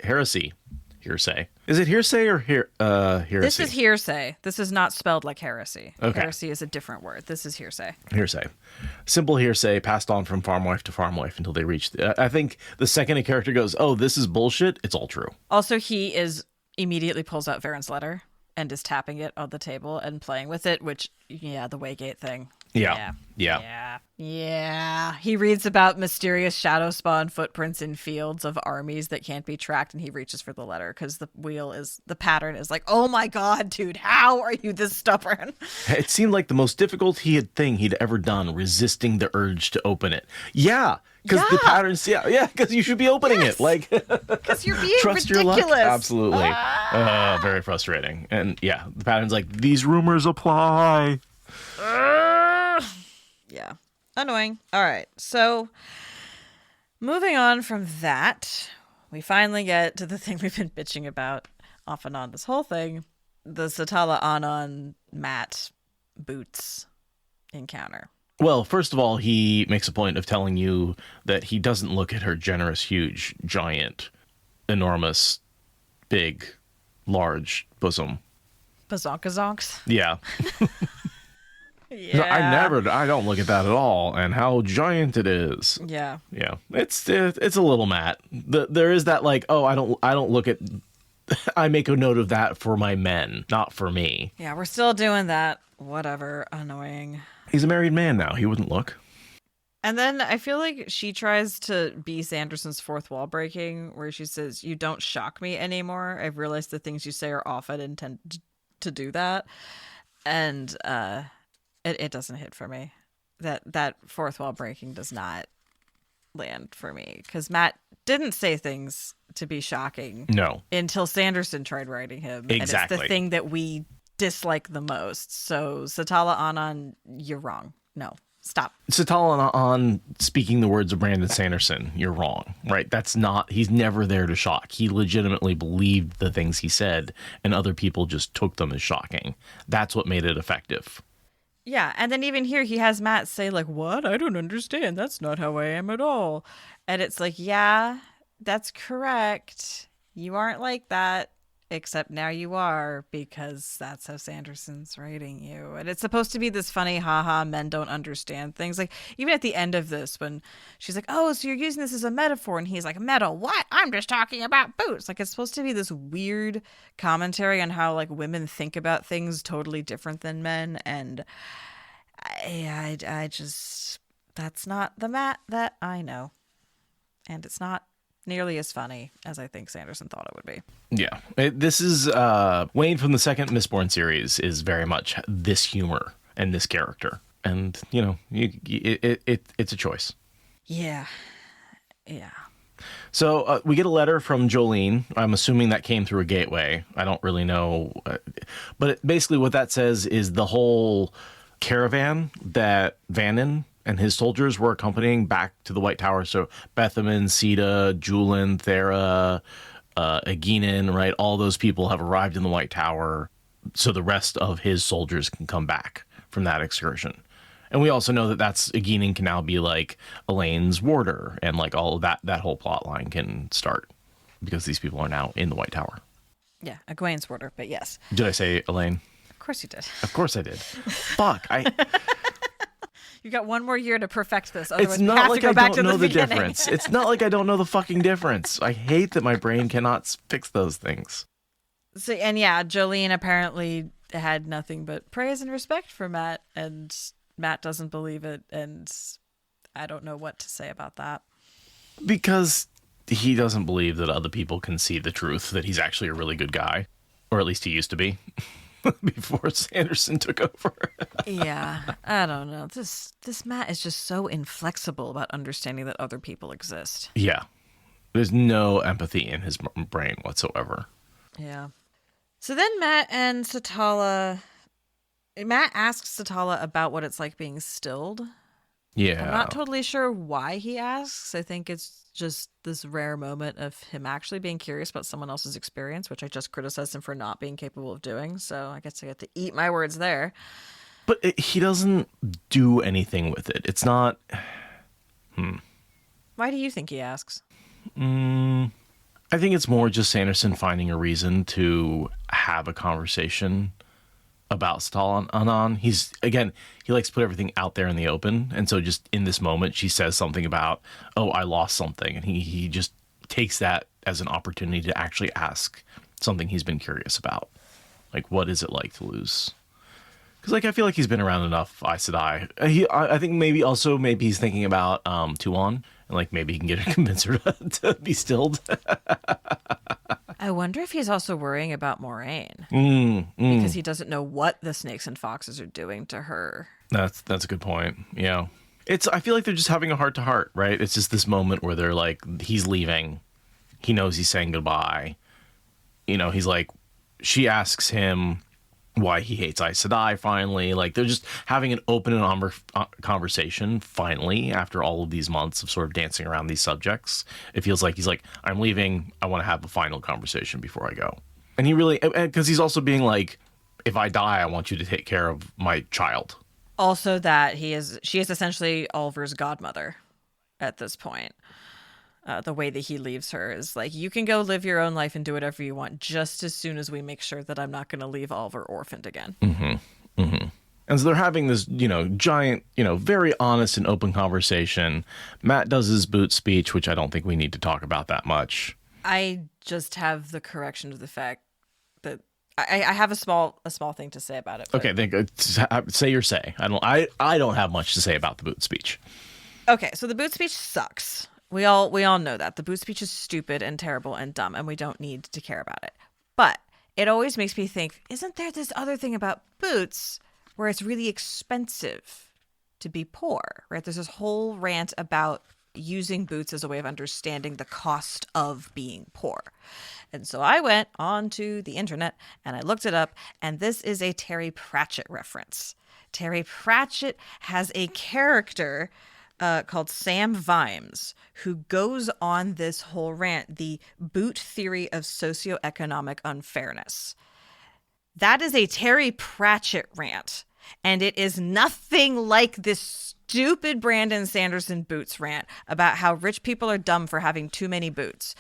Hearsay. Is it hearsay or heresy? This is hearsay. This is not spelled like heresy. Okay. Heresy is a different word. This is hearsay. Hearsay. Simple hearsay passed on from farm wife to farm wife until they reach... I think the second a character goes, oh, this is bullshit, it's all true. Also, he immediately pulls out Varen's letter and is tapping it on the table and playing with it, which, the Waygate thing. Yeah. He reads about mysterious shadow spawn footprints in fields of armies that can't be tracked, and he reaches for the letter because the pattern is like, oh my god, dude, how are you this stubborn? It seemed like the most difficult thing he'd ever done, resisting the urge to open it. Yeah, because the patterns, because you should be opening it. Like, because you're being trust ridiculous. Your luck. Absolutely. Very frustrating. And the pattern's like, these rumors apply. Yeah. Annoying. All right. So moving on from that, we finally get to the thing we've been bitching about off and on this whole thing, the Satala Anon Matt Boots encounter. Well, first of all, he makes a point of telling you that he doesn't look at her generous, huge, giant, enormous, big, large bosom. Bazonkazonks. Yeah. Yeah. I don't look at that at all, and how giant it is. Yeah. Yeah. It's a little Matt. There is that like, oh, I don't look at I make a note of that for my men, not for me. Yeah, we're still doing that. Whatever. Annoying. He's a married man now. He wouldn't look. And then I feel like she tries to be Sanderson's fourth wall breaking, where she says, "You don't shock me anymore. I've realized the things you say are off. I didn't intend to do that." And it doesn't hit for me. That fourth wall breaking does not land for me, because Matt didn't say things to be shocking. No. Until Sanderson tried writing him. Exactly. And it's the thing that we dislike the most. So Satala Anon, you're wrong. No. Stop. Satala on speaking the words of Brandon Sanderson, you're wrong, right? He's never there to shock. He legitimately believed the things he said, and other people just took them as shocking. That's what made it effective. Yeah, and then even here, he has Matt say, like, what? I don't understand. That's not how I am at all. And it's like, yeah, that's correct. You aren't like that, except now you are, because that's how Sanderson's writing you. And it's supposed to be this funny, haha, men don't understand things. Like, even at the end of this, when she's like, oh, so you're using this as a metaphor, and he's like, metal, what? I'm just talking about boots. Like, it's supposed to be this weird commentary on how, like, women think about things totally different than men. And I just, that's not the Matt that I know. And it's not nearly as funny as I think Sanderson thought it would be. Yeah. This is Wayne from the second Mistborn series is very much this humor and this character. And, it's a choice. Yeah. Yeah. So we get a letter from Jolene. I'm assuming that came through a gateway. I don't really know. But basically what that says is the whole caravan that Vannon and his soldiers were accompanying back to the White Tower. So Bethaman, Sita, Julian, Thera, Aeginin, right? All those people have arrived in the White Tower so the rest of his soldiers can come back from that excursion. And we also know that Egwene can now be like Elaine's warder, and like all of that whole plot line can start because these people are now in the White Tower. Yeah, Egwene's warder, but yes. Did I say Elaine? Of course you did. Of course I did. Fuck. You got one more year to perfect this. Otherwise, It's we not have like to go I back don't to know the beginning. difference. It's not like I don't know the fucking difference. I hate that my brain cannot fix those things. So, and yeah, Jolene apparently had nothing but praise and respect for Matt, and Matt doesn't believe it, and I don't know what to say about that. Because he doesn't believe that other people can see the truth, that he's actually a really good guy. Or at least he used to be before Sanderson took over. Yeah, I don't know. This Matt is just so inflexible about understanding that other people exist. Yeah. There's no empathy in his brain whatsoever. Yeah. So then Matt asks Satala about what it's like being stilled. Yeah. I'm not totally sure why he asks. I think it's just this rare moment of him actually being curious about someone else's experience, which I just criticized him for not being capable of doing. So I guess I get to eat my words there. But he doesn't do anything with it. It's not... Why do you think he asks? I think it's more just Sanderson finding a reason to have a conversation about Satala Anan. He likes to put everything out there in the open. And so just in this moment, she says something about, oh, I lost something. And he just takes that as an opportunity to actually ask something he's been curious about. Like, what is it like to lose? Because, like, I feel like he's been around enough Aes Sedai. I think maybe he's thinking about Tuon. And, like, maybe he can get her, convince her to be stilled. I wonder if he's also worrying about Moraine. Because he doesn't know what the snakes and foxes are doing to her. That's a good point. Yeah. I feel like they're just having a heart-to-heart, right? It's just this moment where they're like, he's leaving. He knows he's saying goodbye. You know, he's like, she asks him why he hates Aes Sedai finally. Like, they're just having an open and conversation finally after all of these months of sort of dancing around these subjects. It feels like he's like, I'm leaving. I want to have a final conversation before I go. And he really, because he's also being like, if I die, I want you to take care of my child. Also that she is essentially Oliver's godmother at this point. The way that he leaves her is like, you can go live your own life and do whatever you want just as soon as we make sure that I'm not going to leave Oliver orphaned again. Mm-hmm. Mm-hmm. And so they're having this, giant, very honest and open conversation. Matt does his boot speech, which I don't think we need to talk about that much. I just have the correction of the fact that I have a small thing to say about it. But... Okay, say your say. I don't have much to say about the boot speech. Okay, so the boot speech sucks. We all know that. The boot speech is stupid and terrible and dumb, and we don't need to care about it. But it always makes me think, isn't there this other thing about boots where it's really expensive to be poor, right? There's this whole rant about using boots as a way of understanding the cost of being poor. And so I went onto the internet and I looked it up, and this is a Terry Pratchett reference. Terry Pratchett has a character called Sam Vimes, who goes on this whole rant, the boot theory of socioeconomic unfairness. That is a Terry Pratchett rant, and it is nothing like this stupid Brandon Sanderson boots rant about how rich people are dumb for having too many boots.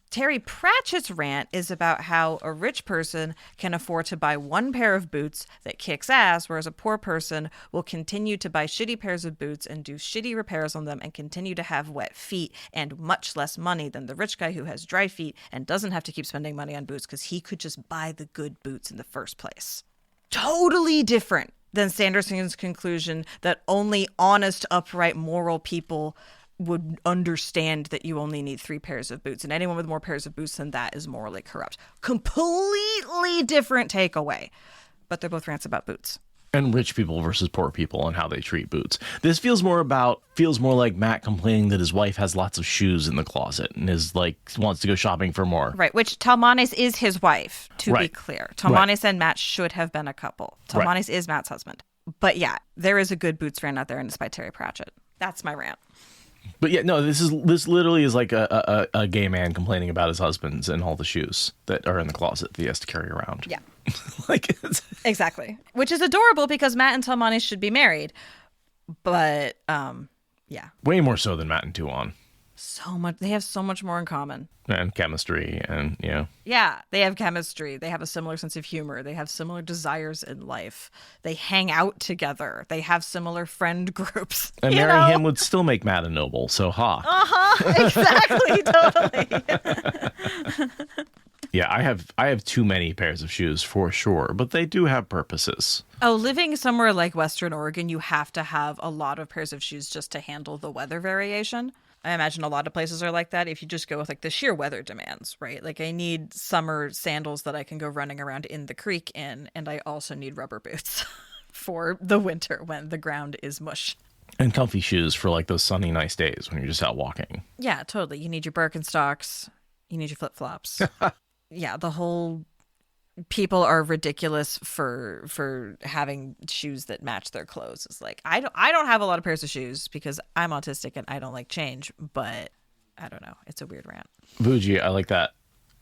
Terry Pratchett's rant is about how a rich person can afford to buy one pair of boots that kicks ass, whereas a poor person will continue to buy shitty pairs of boots and do shitty repairs on them and continue to have wet feet and much less money than the rich guy who has dry feet and doesn't have to keep spending money on boots because he could just buy the good boots in the first place. Totally different than Sanderson's conclusion that only honest, upright, moral people would understand that you only need 3 pairs of boots, and anyone with more pairs of boots than that is morally corrupt. Completely different takeaway, but they're both rants about boots. And rich people versus poor people and how they treat boots. This feels more like Matt complaining that his wife has lots of shoes in the closet and is like wants to go shopping for more. Right, which Talmanes is his wife, to be clear. Talmanes and Matt should have been a couple. Talmanes is Matt's husband. But yeah, there is a good boots rant out there, and it's by Terry Pratchett. That's my rant. But yeah, no, this literally is like a gay man complaining about his husbands and all the shoes that are in the closet that he has to carry around. Yeah. Like exactly. Which is adorable because Matt and Talmanes should be married. But yeah, Way more so than Matt and Tuon. so much. They have so much more in common. And chemistry and, Yeah, they have chemistry. They have a similar sense of humor. They have similar desires in life. They hang out together. They have similar friend groups. And you marrying know? him would still make Matt a noble, so ha. Exactly, totally. Yeah, I have too many pairs of shoes for sure, but they do have purposes. Oh, living somewhere like Western Oregon, you have to have a lot of pairs of shoes just to handle the weather variation. I imagine a lot of places are like that if you just go with like the sheer weather demands, right? Like I need summer sandals that I can go running around in the creek in, and I also need rubber boots for the winter when the ground is mush. And comfy shoes for like those sunny, nice days when you're just out walking. Yeah, totally. You need your Birkenstocks. You need your flip-flops. Yeah, the whole people are ridiculous for having shoes that match their clothes. It's like I don't have a lot of pairs of shoes because I'm autistic and I don't like change, but I don't know. It's a weird rant. Vuji, I like that.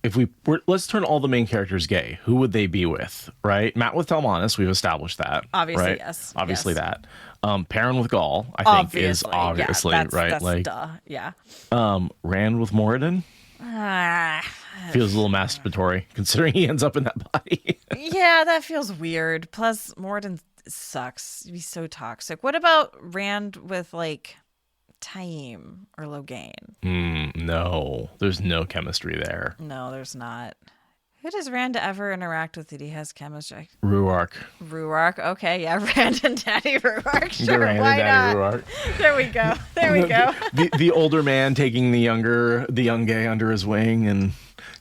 If let's turn all the main characters gay, who would they be with, right? Matt with Telmanis, we've established that. Obviously, right? yes. Obviously yes. that. Perrin with Gaul, I think is obviously, yeah, that's, right? That's like duh. Yeah. Rand with Moradin feels a little masturbatory considering he ends up in that body. Yeah, that feels weird. Plus, Moradin sucks. He's so toxic. What about Rand with like Taim or Logain? No, there's no chemistry there. No, there's not. Who does Rand ever interact with that he has chemistry? Ruark. Ruark. Okay, yeah, Rand and Daddy Ruark. Sure, Rand why and Daddy not? Ruark. There we go. There we go. the older man taking the young gay under his wing and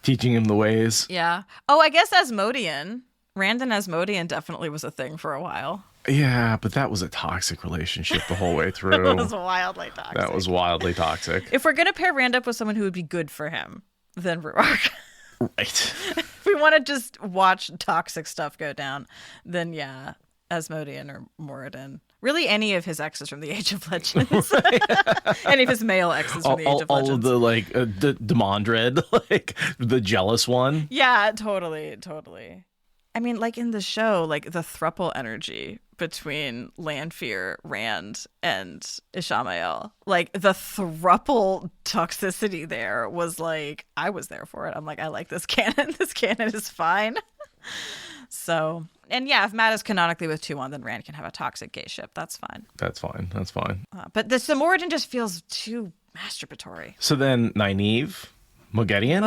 teaching him the ways. Yeah. Oh, I guess Asmodean. Rand and Asmodean definitely was a thing for a while. Yeah, but that was a toxic relationship the whole way through. That was wildly toxic. That was wildly toxic. If we're going to pair Rand up with someone who would be good for him, then Ruark. Right. If we want to just watch toxic stuff go down, then yeah, Asmodean or Moradin. Really, any of his exes from the Age of Legends. Any of his male exes from the Age of Legends. All of the, like, the Demandred, like, the jealous one. Yeah, totally. I mean, like in the show, like the thruple energy between Lanfear, Rand, and Ishamael. Like the thruple toxicity there was like, I was there for it. I'm like, I like this canon. This canon is fine. So, and yeah, if Matt is canonically with Tuon, then Rand can have a toxic gay ship. That's fine. That's fine. But the Moradin just feels too masturbatory. So then Nynaeve, Moghedien?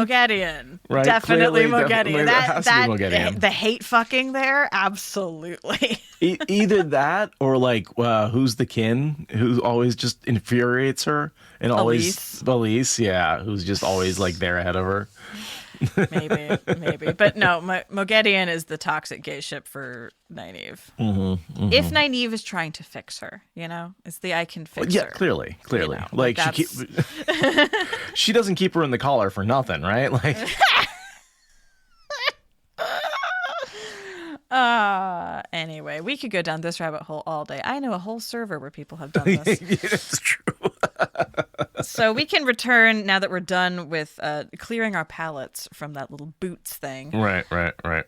Right? Definitely Moghedien. Definitely that has to be Moghedien. The hate fucking there, absolutely. Either that or like who's the kin who always just infuriates her and always Elise, yeah, who's just always like there ahead of her. maybe, but no, Moghedien is the toxic gay ship for Nynaeve. Mm-hmm. If Nynaeve is trying to fix her, it's the I can fix her. Yeah, clearly, like that's... she doesn't keep her in the collar for nothing, right? Like. Anyway, we could go down this rabbit hole all day. I know a whole server where people have done this. It's true. So we can return now that we're done with clearing our palettes from that little boots thing. Right.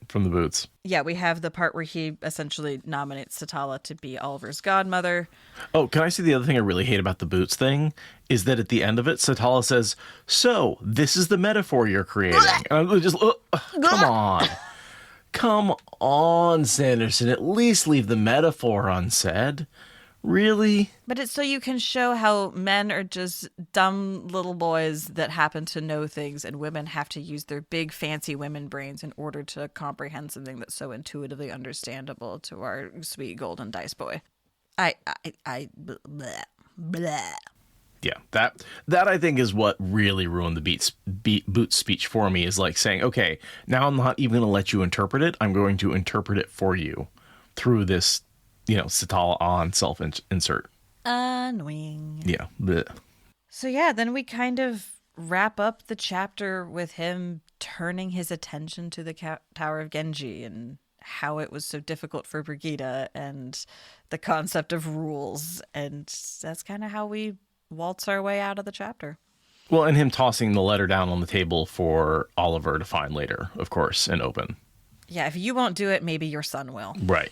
From the boots. Yeah, we have the part where he essentially nominates Satala to be Oliver's godmother. Oh, can I say the other thing I really hate about the boots thing is that at the end of it, Satala says, "So this is the metaphor you're creating." And I'm just, come on. Come on, Sanderson. At least leave the metaphor unsaid. Really? But it's so you can show how men are just dumb little boys that happen to know things, and women have to use their big, fancy women brains in order to comprehend something that's so intuitively understandable to our sweet golden dice boy. Bleh. Yeah, that I think is what really ruined the Boots speech for me, is like saying, okay, now I'm not even going to let you interpret it. I'm going to interpret it for you through this, Satala on self-insert. Annoying. Yeah. Bleh. So yeah, then we kind of wrap up the chapter with him turning his attention to the Tower of Genji and how it was so difficult for Birgitte and the concept of rules. And that's kind of how we waltz our way out of the chapter. Well, and him tossing the letter down on the table for Oliver to find later, of course, and open. Yeah, if you won't do it, maybe your son will. Right.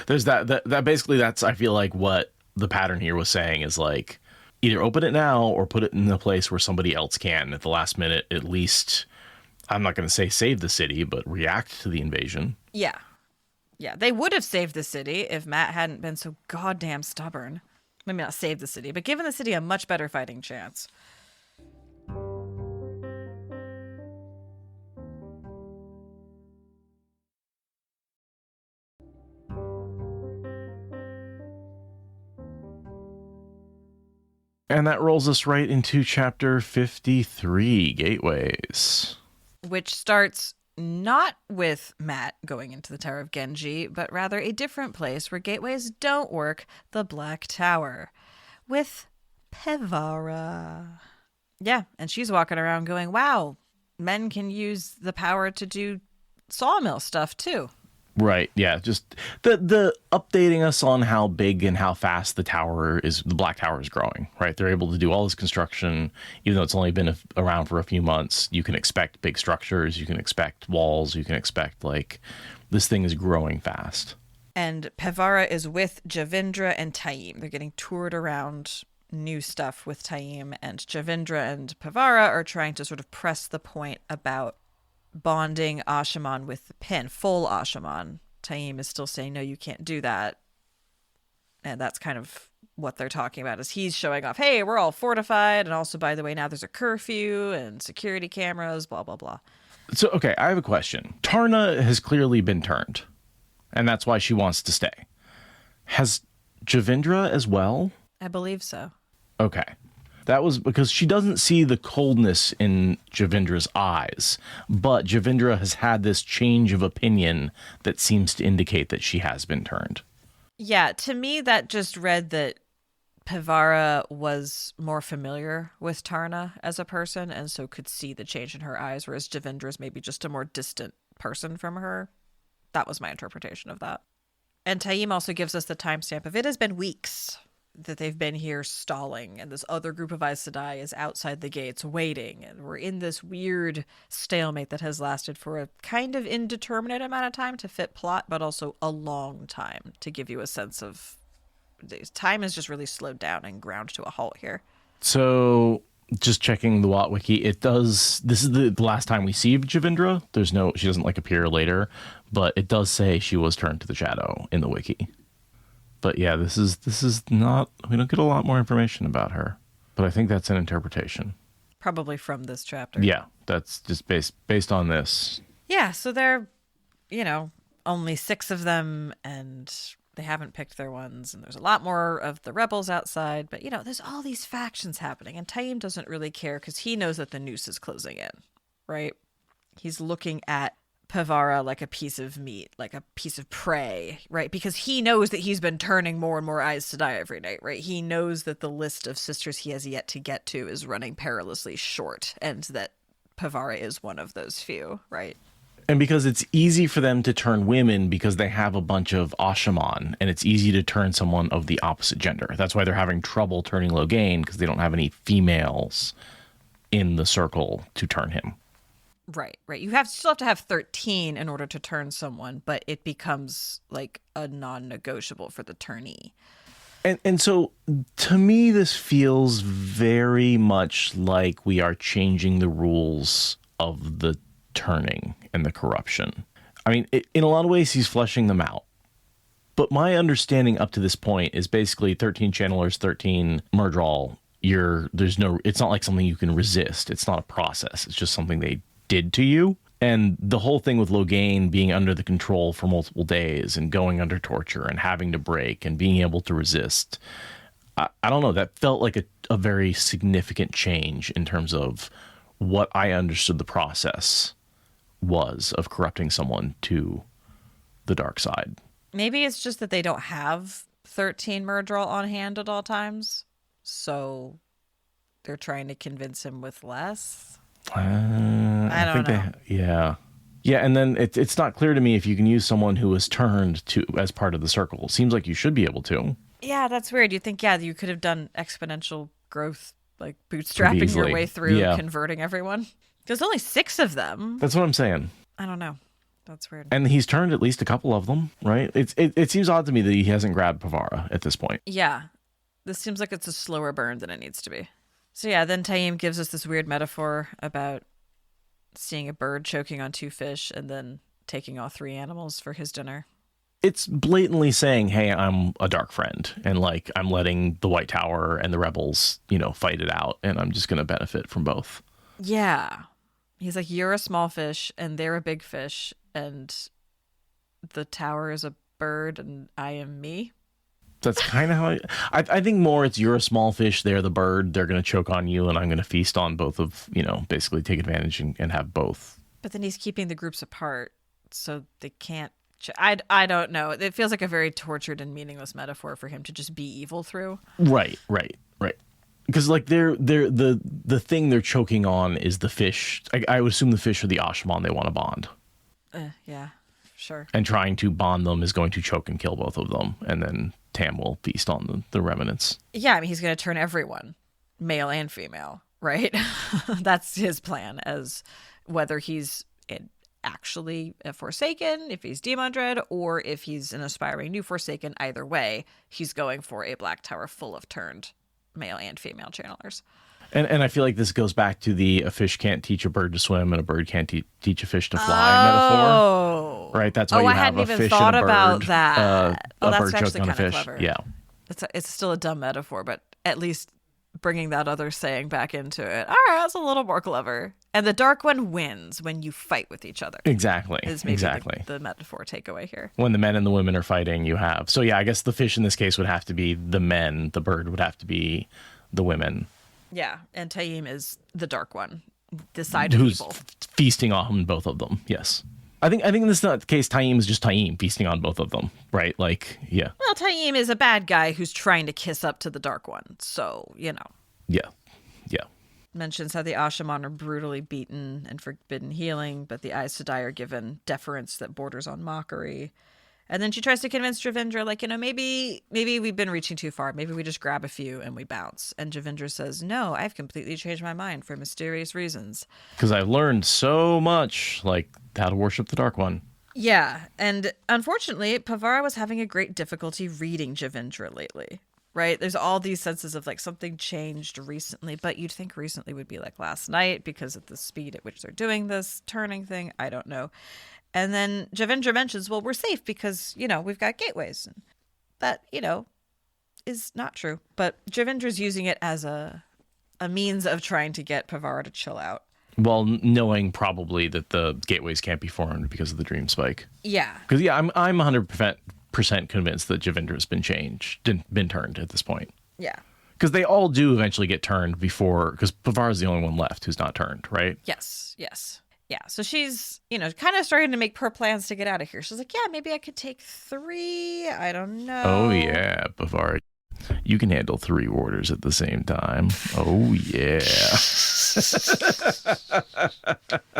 There's that basically, that's, I feel like, what the pattern here was saying is like, either open it now or put it in a place where somebody else can at the last minute, at least, I'm not going to say save the city, but react to the invasion. Yeah. Yeah, they would have saved the city if Matt hadn't been so goddamn stubborn. Maybe not saved the city, but given the city a much better fighting chance. And that rolls us right into chapter 53, Gateways. Which starts not with Matt going into the Tower of Genji, but rather a different place where gateways don't work, the Black Tower, with Pevara. Yeah, and she's walking around going, wow, men can use the power to do sawmill stuff too. Right, yeah, just the updating us on how big and how fast the Black Tower is growing, right? They're able to do all this construction, even though it's only been around for a few months. You can expect big structures, you can expect walls, you can expect, like, this thing is growing fast. And Pevara is with Javindra and Taim. They're getting toured around new stuff with Taim, and Javindra and Pevara are trying to sort of press the point about bonding Ashaman with the pin, full Ashaman. Taim is still saying, no, you can't do that. And that's kind of what they're talking about, is he's showing off, hey, we're all fortified. And also, by the way, now there's a curfew and security cameras, blah, blah, blah. So, okay, I have a question. Tarna has clearly been turned, and that's why she wants to stay. Has Javindra as well? I believe so. Okay. That was because she doesn't see the coldness in Javindra's eyes, but Javindra has had this change of opinion that seems to indicate that she has been turned. Yeah, to me, that just read that Pevara was more familiar with Tarna as a person, and so could see the change in her eyes, whereas Javindra's maybe just a more distant person from her. That was my interpretation of that. And Taim also gives us the timestamp of it has been weeks that they've been here stalling, and this other group of Aes Sedai is outside the gates waiting, and we're in this weird stalemate that has lasted for a kind of indeterminate amount of time to fit plot, but also a long time to give you a sense of time has just really slowed down and ground to a halt here. So just checking the Watt Wiki, it does, this is the last time we see Javindra. She doesn't like appear later, but it does say she was turned to the shadow in the wiki. But yeah, this is not, we don't get a lot more information about her, but I think that's an interpretation. Probably from this chapter. Yeah, that's just based on this. Yeah, so they're, only 6 of them, and they haven't picked their ones, and there's a lot more of the rebels outside, but there's all these factions happening, and Taim doesn't really care because he knows that the noose is closing in, right? He's looking at Pevara like a piece of meat, like a piece of prey, right? Because he knows that he's been turning more and more Aes Sedai every night, right? He knows that the list of sisters he has yet to get to is running perilously short, and that Pevara is one of those few, right? And because it's easy for them to turn women because they have a bunch of Ashaman, and it's easy to turn someone of the opposite gender. That's why they're having trouble turning Logain, because they don't have any females in the circle to turn him. Right. You still have to have 13 in order to turn someone, but it becomes like a non-negotiable for the turnee. And so to me, this feels very much like we are changing the rules of the turning and the corruption. I mean, in a lot of ways, he's fleshing them out. But my understanding up to this point is basically 13 channelers, 13 Murdral. It's not like something you can resist. It's not a process. It's just something they did to you. And the whole thing with Logain being under the control for multiple days and going under torture and having to break and being able to resist, I don't know, that felt like a very significant change in terms of what I understood the process was of corrupting someone to the dark side. Maybe it's just that they don't have 13 Murdral on hand at all times, so they're trying to convince him with less. I don't know. Yeah, and then it's not clear to me if you can use someone who was turned to as part of the circle. Seems like you should be able to. Yeah, that's weird. You think, you could have done exponential growth, like bootstrapping your way through converting everyone. There's only 6 of them. That's what I'm saying. I don't know. That's weird. And he's turned at least a couple of them, right? It seems odd to me that he hasn't grabbed Pevara at this point. Yeah. This seems like it's a slower burn than it needs to be. So yeah, then Taim gives us this weird metaphor about seeing a bird choking on 2 fish and then taking all 3 animals for his dinner. It's blatantly saying, hey, I'm a dark friend, and like I'm letting the White Tower and the rebels, fight it out, and I'm just going to benefit from both. Yeah. He's like, you're a small fish and they're a big fish, and the tower is a bird and I am me. That's kind of how I think more it's you're a small fish, they're the bird, they're going to choke on you, and I'm going to feast on both of, basically take advantage and have both. But then he's keeping the groups apart so they can't. I don't know. It feels like a very tortured and meaningless metaphor for him to just be evil through. Right. Because like the thing they're choking on is the fish. I would assume the fish are the Ashman they want to bond. Yeah, sure. And trying to bond them is going to choke and kill both of them, and then Tam will feast on the remnants. Yeah, I mean, he's going to turn everyone, male and female, right? That's his plan, as whether he's actually a Forsaken, if he's Demon Dread, or if he's an aspiring new Forsaken. Either way, he's going for a Black Tower full of turned male and female channelers. And I feel like this goes back to the a fish can't teach a bird to swim and a bird can't teach a fish to fly metaphor. Right? That's why you I have hadn't a even fish thought and a bird. about that. A That's bird actually choking on a kind of fish. clever. Yeah. It's still a dumb metaphor, but at least bringing that other saying back into it. All right, that's a little more clever. And the dark one wins when you fight with each other. Exactly. Is maybe exactly. the metaphor takeaway here. When the men and the women are fighting, you have. So yeah, I guess the fish in this case would have to be the men. The bird would have to be the women. Yeah, and Taim is the dark one, the side of who's evil. Feasting on both of them. Yes. I think in this case, Taim is just Taim feasting on both of them, right? Like, yeah. Well, Taim is a bad guy who's trying to kiss up to the dark one. So, Yeah. Mentions how the Ashaman are brutally beaten and forbidden healing, but the Aes Sedai are given deference that borders on mockery. And then she tries to convince Javindra, like, maybe we've been reaching too far. Maybe we just grab a few and we bounce. And Javindra says, no, I've completely changed my mind for mysterious reasons. Because I've learned so much, like how to worship the Dark One. Yeah, and unfortunately, Pevara was having a great difficulty reading Javindra lately. Right? There's all these senses of like something changed recently, but you'd think recently would be like last night because of the speed at which they're doing this turning thing. I don't know. And then Javindra mentions, well, we're safe because, we've got gateways. That, is not true. But Javindra's using it as a means of trying to get Pevara to chill out. Well, knowing probably that the gateways can't be formed because of the dream spike. Yeah. Because, I'm 100% convinced that Javindra has been turned at this point. Yeah. Because they all do eventually get turned before, because Pevara's the only one left who's not turned, right? Yes. Yeah, so she's, kind of starting to make her plans to get out of here. She's like, yeah, maybe I could take 3. I don't know. Oh, yeah, Pevara. You can handle 3 warders at the same time. Oh, yeah.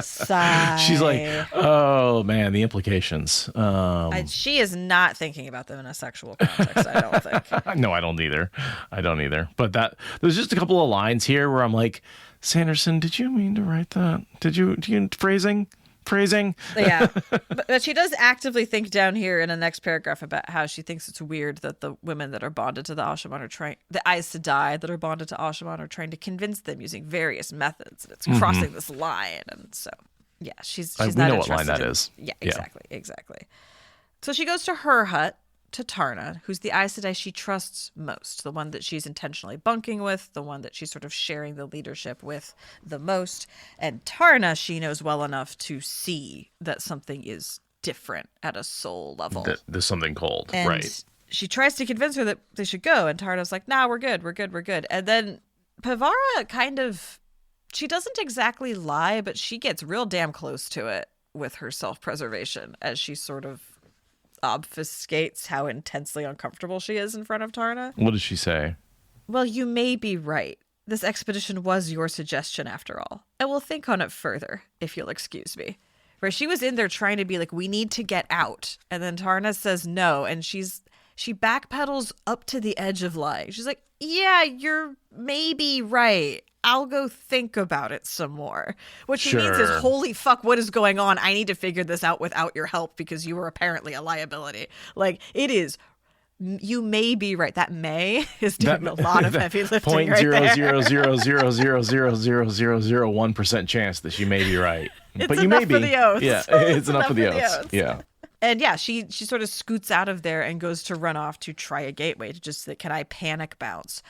Sigh. She's like, oh, man, the implications. She is not thinking about them in a sexual context, I don't think. No, I don't either. But there's just a couple of lines here where I'm like, Sanderson, did you mean to write that? Did you phrasing? Yeah. But she does actively think down here in the next paragraph about how she thinks it's weird that the women that are bonded to the Ashaman the Aes Sedai that are bonded to Ashaman are trying to convince them using various methods. And it's crossing this line. And so, yeah, she's not we know interested what line that is. Yeah, exactly. So she goes to her hut, to Tarna, who's the Aes Sedai she trusts most, the one that she's intentionally bunking with, the one that she's sort of sharing the leadership with the most. And Tarna, she knows well enough to see that something is different at a soul level. There's something cold, and right? She tries to convince her that they should go, and Tarna's like, nah, we're good. And then Pevara she doesn't exactly lie, but she gets real damn close to it with her self-preservation as she sort of obfuscates how intensely uncomfortable she is in front of Tarna. What does she say? Well, you may be right. This expedition was your suggestion after all. I will think on it further, if you'll excuse me. Where she was in there trying to be like, we need to get out. And then Tarna says no. And she backpedals up to the edge of lying. She's like, yeah, you're maybe right. I'll go think about it some more. What she means is, holy fuck, what is going on? I need to figure this out without your help because you are apparently a liability. Like, it is you may be right. That may is doing a lot of heavy lifting point right zero there. zero zero zero zero zero zero zero zero 1% chance that she may be right. It's But you enough may be. for the oaths. Yeah, it's enough for the for the oaths. oaths. Yeah. And yeah, she sort of scoots out of there and goes to run off to try a gateway to just say, can I panic bounce?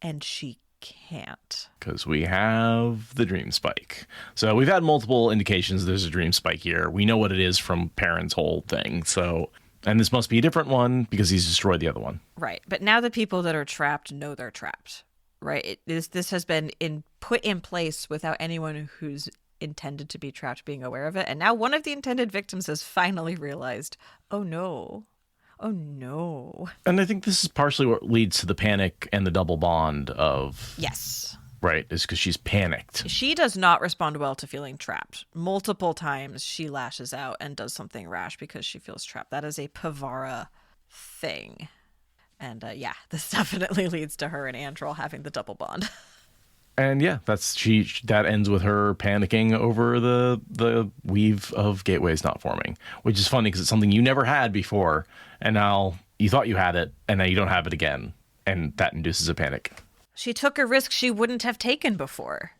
And she can't. Because we have the dream spike. So we've had multiple indications there's a dream spike here. We know what it is from Perrin's whole thing. So, and this must be a different one because he's destroyed the other one. Right. But now the people that are trapped know they're trapped. Right. This has been put in place without anyone who's intended to be trapped being aware of it. And now one of the intended victims has finally realized, oh no. Oh no. And I think this is partially what leads to the panic and the double bond of... Yes. Right, is because she's panicked. She does not respond well to feeling trapped. Multiple times she lashes out and does something rash because she feels trapped. That is a Pevara thing. And yeah, this definitely leads to her and Androl having the double bond. And yeah, that ends with her panicking over the weave of gateways not forming, which is funny because it's something you never had before, and now you thought you had it, and now you don't have it again, and that induces a panic. She took a risk she wouldn't have taken before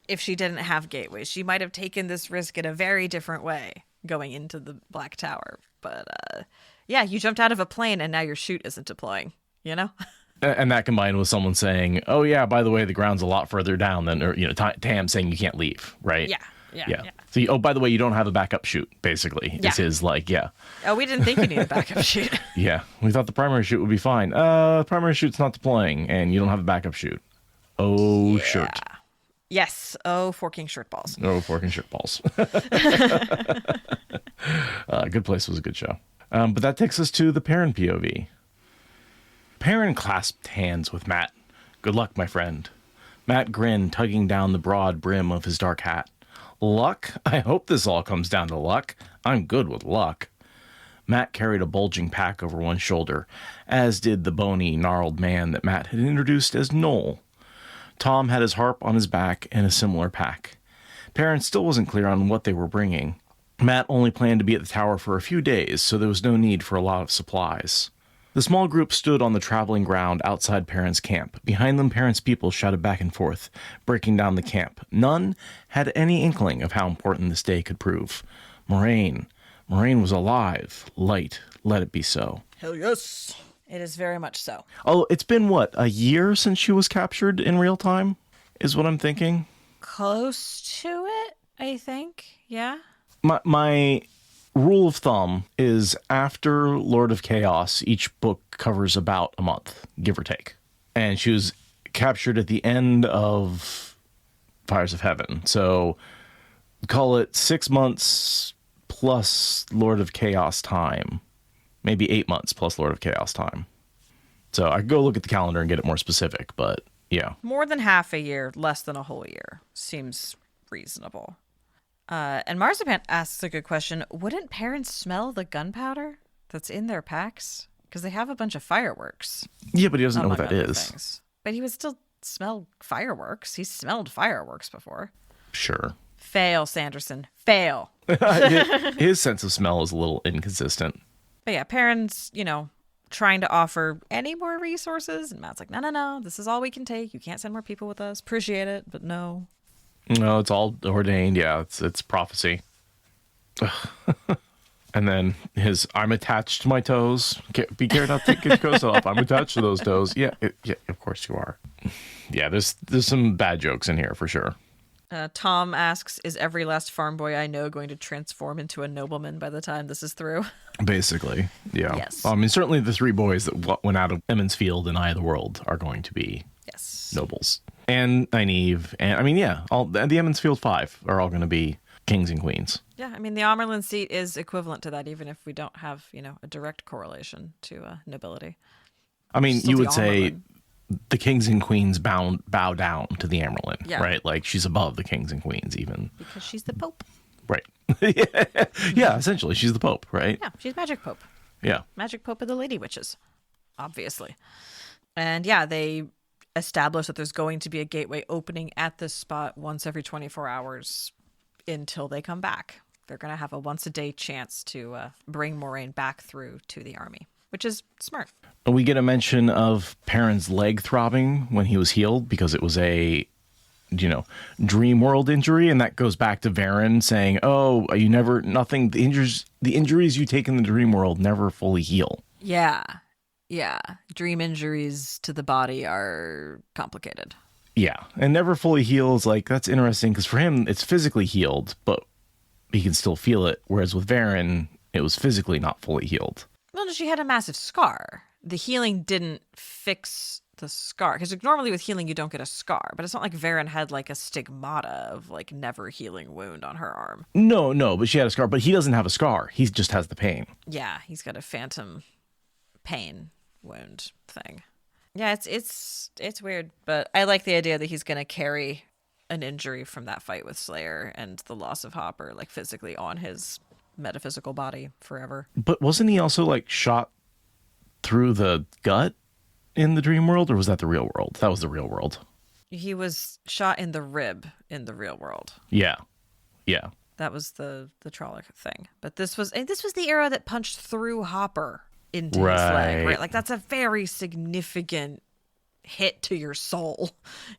if she didn't have gateways. She might have taken this risk in a very different way going into the Black Tower. But yeah, you jumped out of a plane, and now your chute isn't deploying, you know? And that combined with someone saying, "Oh yeah, by the way, the ground's a lot further down than," or Tam saying you can't leave, right? Yeah. So, oh, by the way, you don't have a backup chute. Basically, Yeah. is his Oh, we didn't think you needed a backup chute. Yeah, we thought the primary chute would be fine. Primary chute's not deploying, and you don't have a backup chute. Oh, shirt. Yes. Oh, forking shirt balls. Oh, forking shirt balls. Good Place was a good show. But that takes us to the Perrin POV. Perrin clasped hands with Matt. "Good luck, my friend." Matt grinned, tugging down the broad brim of his dark hat. "Luck? I hope this all comes down to luck. I'm good with luck." Matt carried a bulging pack over one shoulder, as did the bony, gnarled man that Matt had introduced as Noel. Tom had his harp on his back and a similar pack. Perrin still wasn't clear on what they were bringing. Matt only planned to be at the tower for a few days, so there was no need for a lot of supplies. The small group stood on the traveling ground outside Perrin's camp. Behind them, Perrin's people shouted back and forth, breaking down the camp. None had any inkling of how important this day could prove. Moraine was alive. Light, let it be so. Hell yes. It is very much so. Oh, it's been, what, a year since she was captured in real time, is what I'm thinking? Close to it, I think. Yeah. My rule of thumb is after Lord of Chaos, each book covers about a month, give or take. And she was captured at the end of Fires of Heaven. So call it 6 months plus Lord of Chaos time. Maybe 8 months plus Lord of Chaos time. So I could go look at the calendar and get it more specific, but yeah. More than half a year, less than a whole year. Seems reasonable. And Marzipan asks a good question. Wouldn't parents smell the gunpowder that's in their packs? Because they have a bunch of fireworks. Yeah, but he doesn't know what among that other is. things. But he would still smell fireworks. He's smelled fireworks before. Sure. Fail, Sanderson. Fail. His sense of smell is a little inconsistent. But yeah, parents, trying to offer any more resources. And Matt's like, no, this is all we can take. You can't send more people with us. Appreciate it, but no. No, it's all ordained. Yeah, it's prophecy. And then I'm attached to my toes. Be careful not to take your toes off. I'm attached to those toes. Yeah, of course you are. Yeah, there's some bad jokes in here for sure. Tom asks, is every last farm boy I know going to transform into a nobleman by the time this is through? Basically, yeah. Yes. I mean, certainly the 3 boys that went out of Emmons Field and Eye of the World are going to be nobles. And Nynaeve, and I mean, yeah, all the Emmons Field 5 are all going to be kings and queens. Yeah, I mean, the Amerlin seat is equivalent to that, even if we don't have, a direct correlation to nobility. I mean, Still you the would say Amerlin. the kings and queens bow down to the Amerlin, Yeah. right? Like, she's above the kings and queens even. Because she's the Pope. Right. Yeah, essentially, she's the Pope, right? Yeah, she's Magic Pope. Yeah. Magic Pope of the Lady Witches, obviously. And yeah, they establish that there's going to be a gateway opening at this spot once every 24 hours until they come back. They're going to have a once-a-day chance to bring Moraine back through to the army, which is smart. We get a mention of Perrin's leg throbbing when he was healed because it was a, dream world injury. And that goes back to Varen saying, oh, the injuries you take in the dream world never fully heal. Yeah. Yeah. Dream injuries to the body are complicated. Yeah. And never fully heals. Like, that's interesting because for him, it's physically healed, but he can still feel it. Whereas with Varen, it was physically not fully healed. Well, she had a massive scar. The healing didn't fix the scar, because normally with healing you don't get a scar, but it's not like Varen had like a stigmata of like never healing wound on her arm. No, but she had a scar, but he doesn't have a scar. He just has the pain. Yeah, he's got a phantom pain wound thing. Yeah, it's weird, but I like the idea that he's going to carry an injury from that fight with Slayer and the loss of Hopper like physically on his metaphysical body forever. But wasn't he also like shot through the gut in the dream world, or was that the real world? That was the real world. He was shot in the rib in the real world. Yeah. That was the Trolloc thing. But this was the era that punched through Hopper into his leg, right? Like that's a very significant hit to your soul,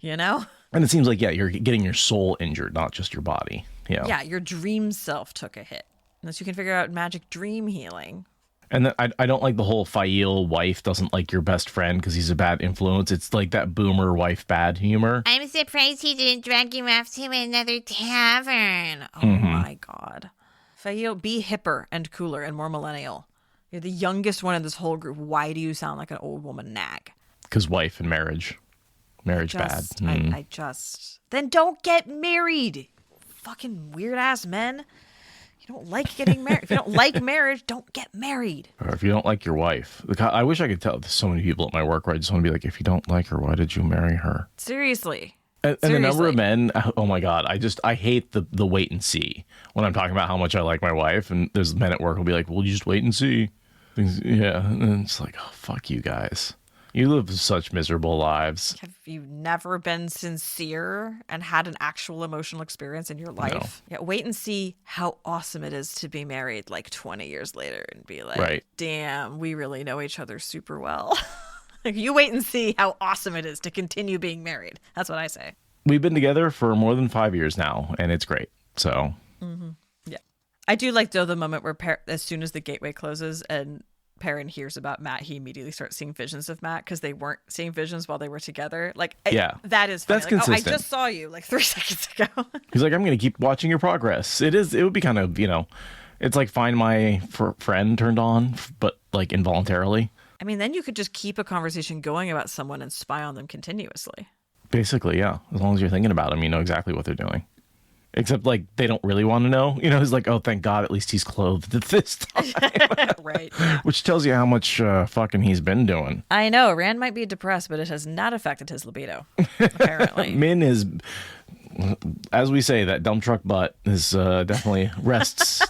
And it seems like, you're getting your soul injured, not just your body. Yeah. Yeah, your dream self took a hit. Unless you can figure out magic dream healing. And then I don't like the whole Fail wife doesn't like your best friend because he's a bad influence. It's like that boomer wife bad humor. I'm surprised he didn't drag you off to another tavern. Oh my God. Fail, be hipper and cooler and more millennial. You're the youngest one in this whole group. Why do you sound like an old woman nag? Because wife and marriage bad. Then don't get married. Fucking weird ass men. You don't like getting married. If you don't like marriage, don't get married. Or if you don't like your wife. I wish I could tell. There's so many people at my work where I just want to be like, if you don't like her, why did you marry her? Seriously. And the number of men, oh my God, I hate the wait and see when I'm talking about how much I like my wife. And there's men at work who'll be like, well, you just wait and see. Yeah. And it's like, oh, fuck you guys. You live such miserable lives. Have you never been sincere and had an actual emotional experience in your life? No. Yeah, wait and see how awesome it is to be married like 20 years later and be like, right. Damn, we really know each other super well. You wait and see how awesome it is to continue being married. That's what I say. We've been together for more than 5 years now, and it's great. So, Yeah. I do like, though, the moment where as soon as the gateway closes and Perrin hears about Matt, he immediately starts seeing visions of Matt because they weren't seeing visions while they were together. Like, that is funny. That's like, consistent. I just saw you like 3 seconds ago. He's like, I'm going to keep watching your progress. It would be kind of, it's like Find My Friend turned on, but like involuntarily. I mean, then you could just keep a conversation going about someone and spy on them continuously. Basically, yeah. As long as you're thinking about them, you know exactly what they're doing. Except, like, they don't really want to know. It's like, oh, thank God, at least he's clothed at this time. Right. Which tells you how much fucking he's been doing. I know. Rand might be depressed, but it has not affected his libido, apparently. Min is, as we say, that dump truck butt is definitely rests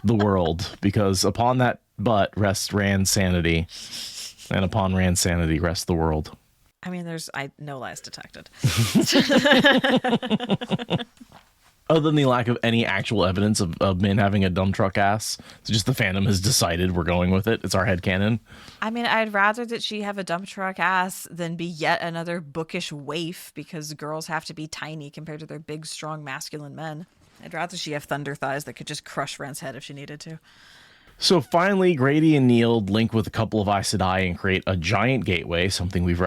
the world. Because upon that butt rests Rand's sanity. And upon Rand's sanity rests the world. I mean, there's no lies detected. Other than the lack of any actual evidence of Min having a dump truck ass, it's just the fandom has decided we're going with it. It's our headcanon. I mean, I'd rather that she have a dump truck ass than be yet another bookish waif because girls have to be tiny compared to their big, strong, masculine men. I'd rather she have thunder thighs that could just crush Rand's head if she needed to. So finally, Grady and Neil link with a couple of Aes Sedai and create a giant gateway, something we've,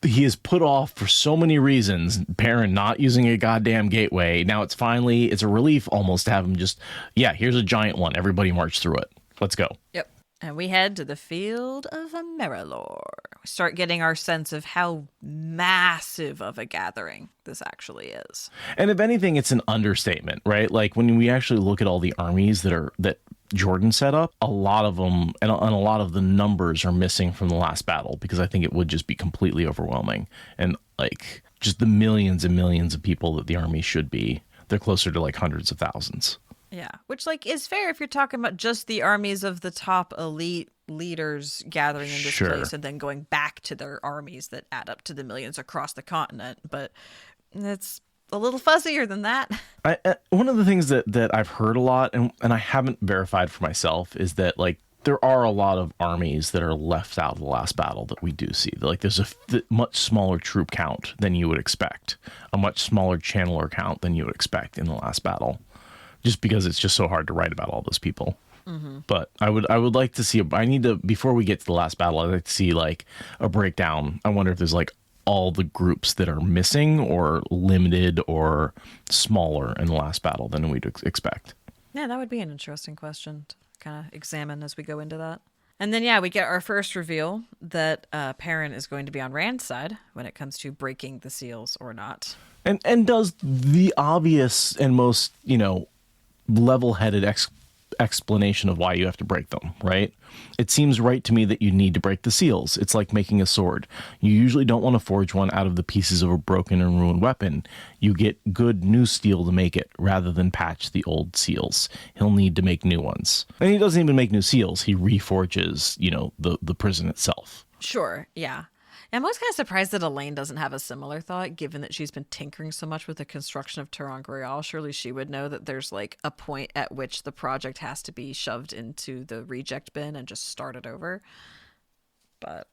he is put off for so many reasons. Perrin not using a goddamn gateway. Now it's a relief almost to have him just, here's a giant one. Everybody march through it. Let's go. Yep. And we head to the field of Merilor. We start getting our sense of how massive of a gathering this actually is. And if anything, it's an understatement, right? Like when we actually look at all the armies that Jordan set up, a lot of them and a lot of the numbers are missing from the last battle because I think it would just be completely overwhelming. And like just the millions and millions of people that the army should be, they're closer to like hundreds of thousands. Yeah, which like is fair if you're talking about just the armies of the top elite leaders gathering in this place and then going back to their armies that add up to the millions across the continent. But it's a little fuzzier than that. One of the things that I've heard a lot and I haven't verified for myself is that like there are a lot of armies that are left out of the last battle that we do see. Like there's a much smaller troop count than you would expect, a much smaller channeler count than you would expect in the last battle, just because it's just so hard to write about all those people. Mm-hmm. But I would like to see, before we get to the last battle, I'd like to see like a breakdown. I wonder if there's like all the groups that are missing or limited or smaller in the last battle than we'd expect. Yeah, that would be an interesting question to kind of examine as we go into that. And then, yeah, we get our first reveal that Perrin is going to be on Rand's side when it comes to breaking the seals or not. And does the obvious and most, level-headed explanation of why you have to break them, right? It seems right to me that you need to break the seals. It's like making a sword. You usually don't want to forge one out of the pieces of a broken and ruined weapon. You get good new steel to make it rather than patch the old seals. He'll need to make new ones. And he doesn't even make new seals. He reforges, the prison itself. Sure, yeah. I'm always kind of surprised that Elaine doesn't have a similar thought, given that she's been tinkering so much with the construction of Terangrial. Surely she would know that there's like a point at which the project has to be shoved into the reject bin and just started over. But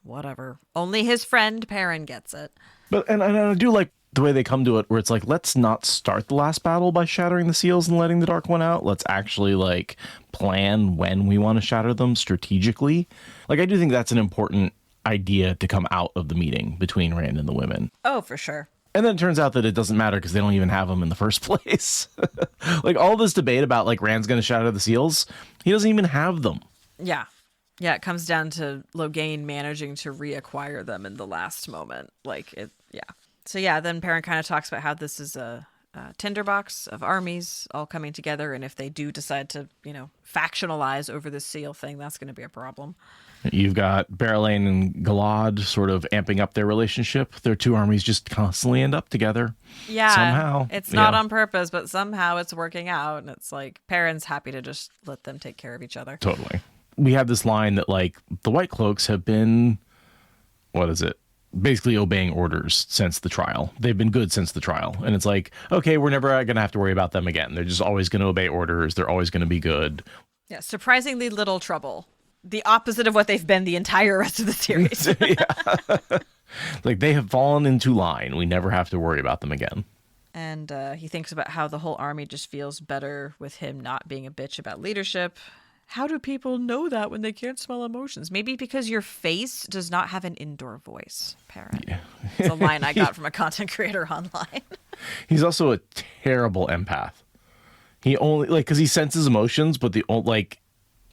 whatever. Only his friend Perrin gets it. But and I do like the way they come to it, where it's like, let's not start the last battle by shattering the seals and letting the Dark One out. Let's actually like plan when we want to shatter them strategically. Like I do think that's an important idea to come out of the meeting between Rand and the women. Oh, for sure. And then it turns out that it doesn't matter because they don't even have them in the first place. Like all this debate about like Rand's going to shatter the seals, he doesn't even have them. Yeah. Yeah, it comes down to Logain managing to reacquire them in the last moment. So yeah, then Perrin kind of talks about how this is a tinderbox of armies all coming together, and if they do decide to, factionalize over this seal thing, that's going to be a problem. You've got Barrelane and Galad sort of amping up their relationship. Their two armies just constantly end up together. Yeah. Somehow. It's not on purpose, but somehow it's working out. And it's like Perrin's happy to just let them take care of each other. Totally. We have this line that like the White Cloaks have been, basically obeying orders since the trial. They've been good since the trial. And it's like, okay, we're never going to have to worry about them again. They're just always going to obey orders. They're always going to be good. Yeah. Surprisingly little trouble. The opposite of what they've been the entire rest of the series. Like they have fallen into line. We never have to worry about them again. And he thinks about how the whole army just feels better with him not being a bitch about leadership. How do people know that when they can't smell emotions? Maybe because your face does not have an indoor voice, Perrin. Yeah. It's a line I got from a content creator online. He's also a terrible empath. He only because he senses emotions, but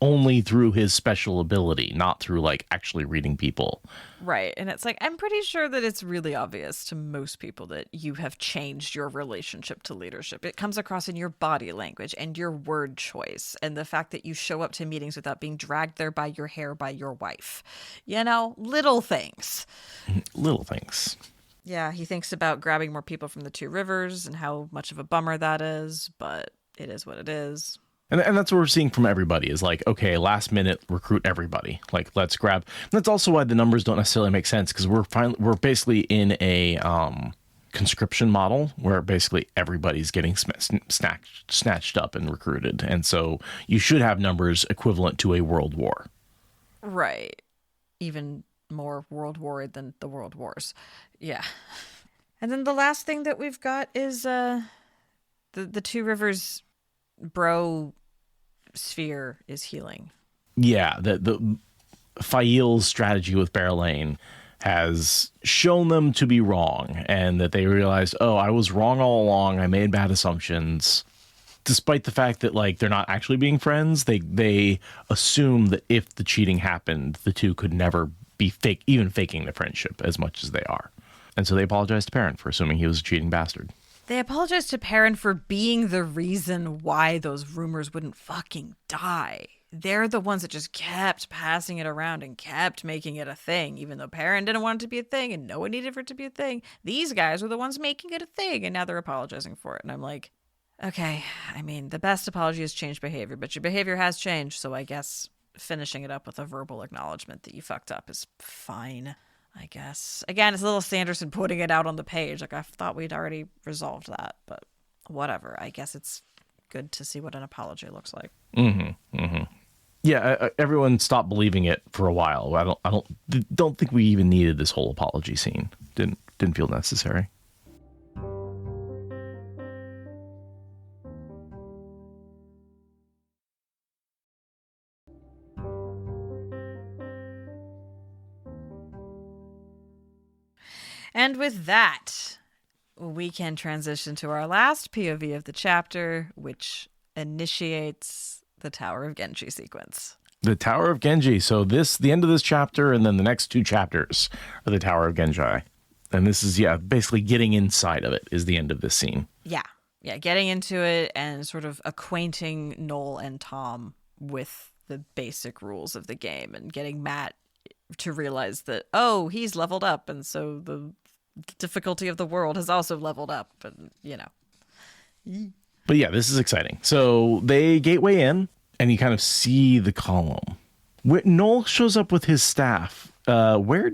only through his special ability, not through actually reading people. Right. And it's like, I'm pretty sure that it's really obvious to most people that you have changed your relationship to leadership. It comes across in your body language and your word choice and the fact that you show up to meetings without being dragged there by your hair by your wife. Little things. Little things. Yeah, he thinks about grabbing more people from the Two Rivers and how much of a bummer that is, but it is what it is. And that's what we're seeing from everybody is okay, last minute recruit everybody. Let's grab. And that's also why the numbers don't necessarily make sense because we're basically in a conscription model where basically everybody's getting snatched up and recruited. And so you should have numbers equivalent to a world war. Right. Even more world war than the world wars. Yeah. And then the last thing that we've got is the Two Rivers bro sphere is healing. Yeah, the Fail's strategy with Barrelane has shown them to be wrong, and that they realized, oh, I was wrong all along. I made bad assumptions. Despite the fact that they're not actually being friends, they assume that if the cheating happened, the two could never be faking the friendship as much as they are. And so they apologized to Perrin for assuming he was a cheating bastard. They apologized to Perrin for being the reason why those rumors wouldn't fucking die. They're the ones that just kept passing it around and kept making it a thing, even though Perrin didn't want it to be a thing and no one needed for it to be a thing. These guys were the ones making it a thing, and now they're apologizing for it. And I'm like, okay, the best apology is change behavior, but your behavior has changed, so I guess finishing it up with a verbal acknowledgement that you fucked up is fine. I guess. Again, it's a little Sanderson putting it out on the page. I thought we'd already resolved that, but whatever. I guess it's good to see what an apology looks like. Mm-hmm. Mm-hmm. Yeah, everyone stopped believing it for a while. I don't think we even needed this whole apology scene. Didn't feel necessary. And with that, we can transition to our last POV of the chapter, which initiates the Tower of Genji sequence. The Tower of Genji. So the end of this chapter and then the next 2 chapters are the Tower of Genji. And this is, basically getting inside of it is the end of this scene. Yeah, getting into it and sort of acquainting Noel and Tom with the basic rules of the game and getting Matt to realize that, oh, he's leveled up. And so the difficulty of the world has also leveled up. And, But yeah, this is exciting. So they gateway in and you kind of see the column. Noel shows up with his staff. Where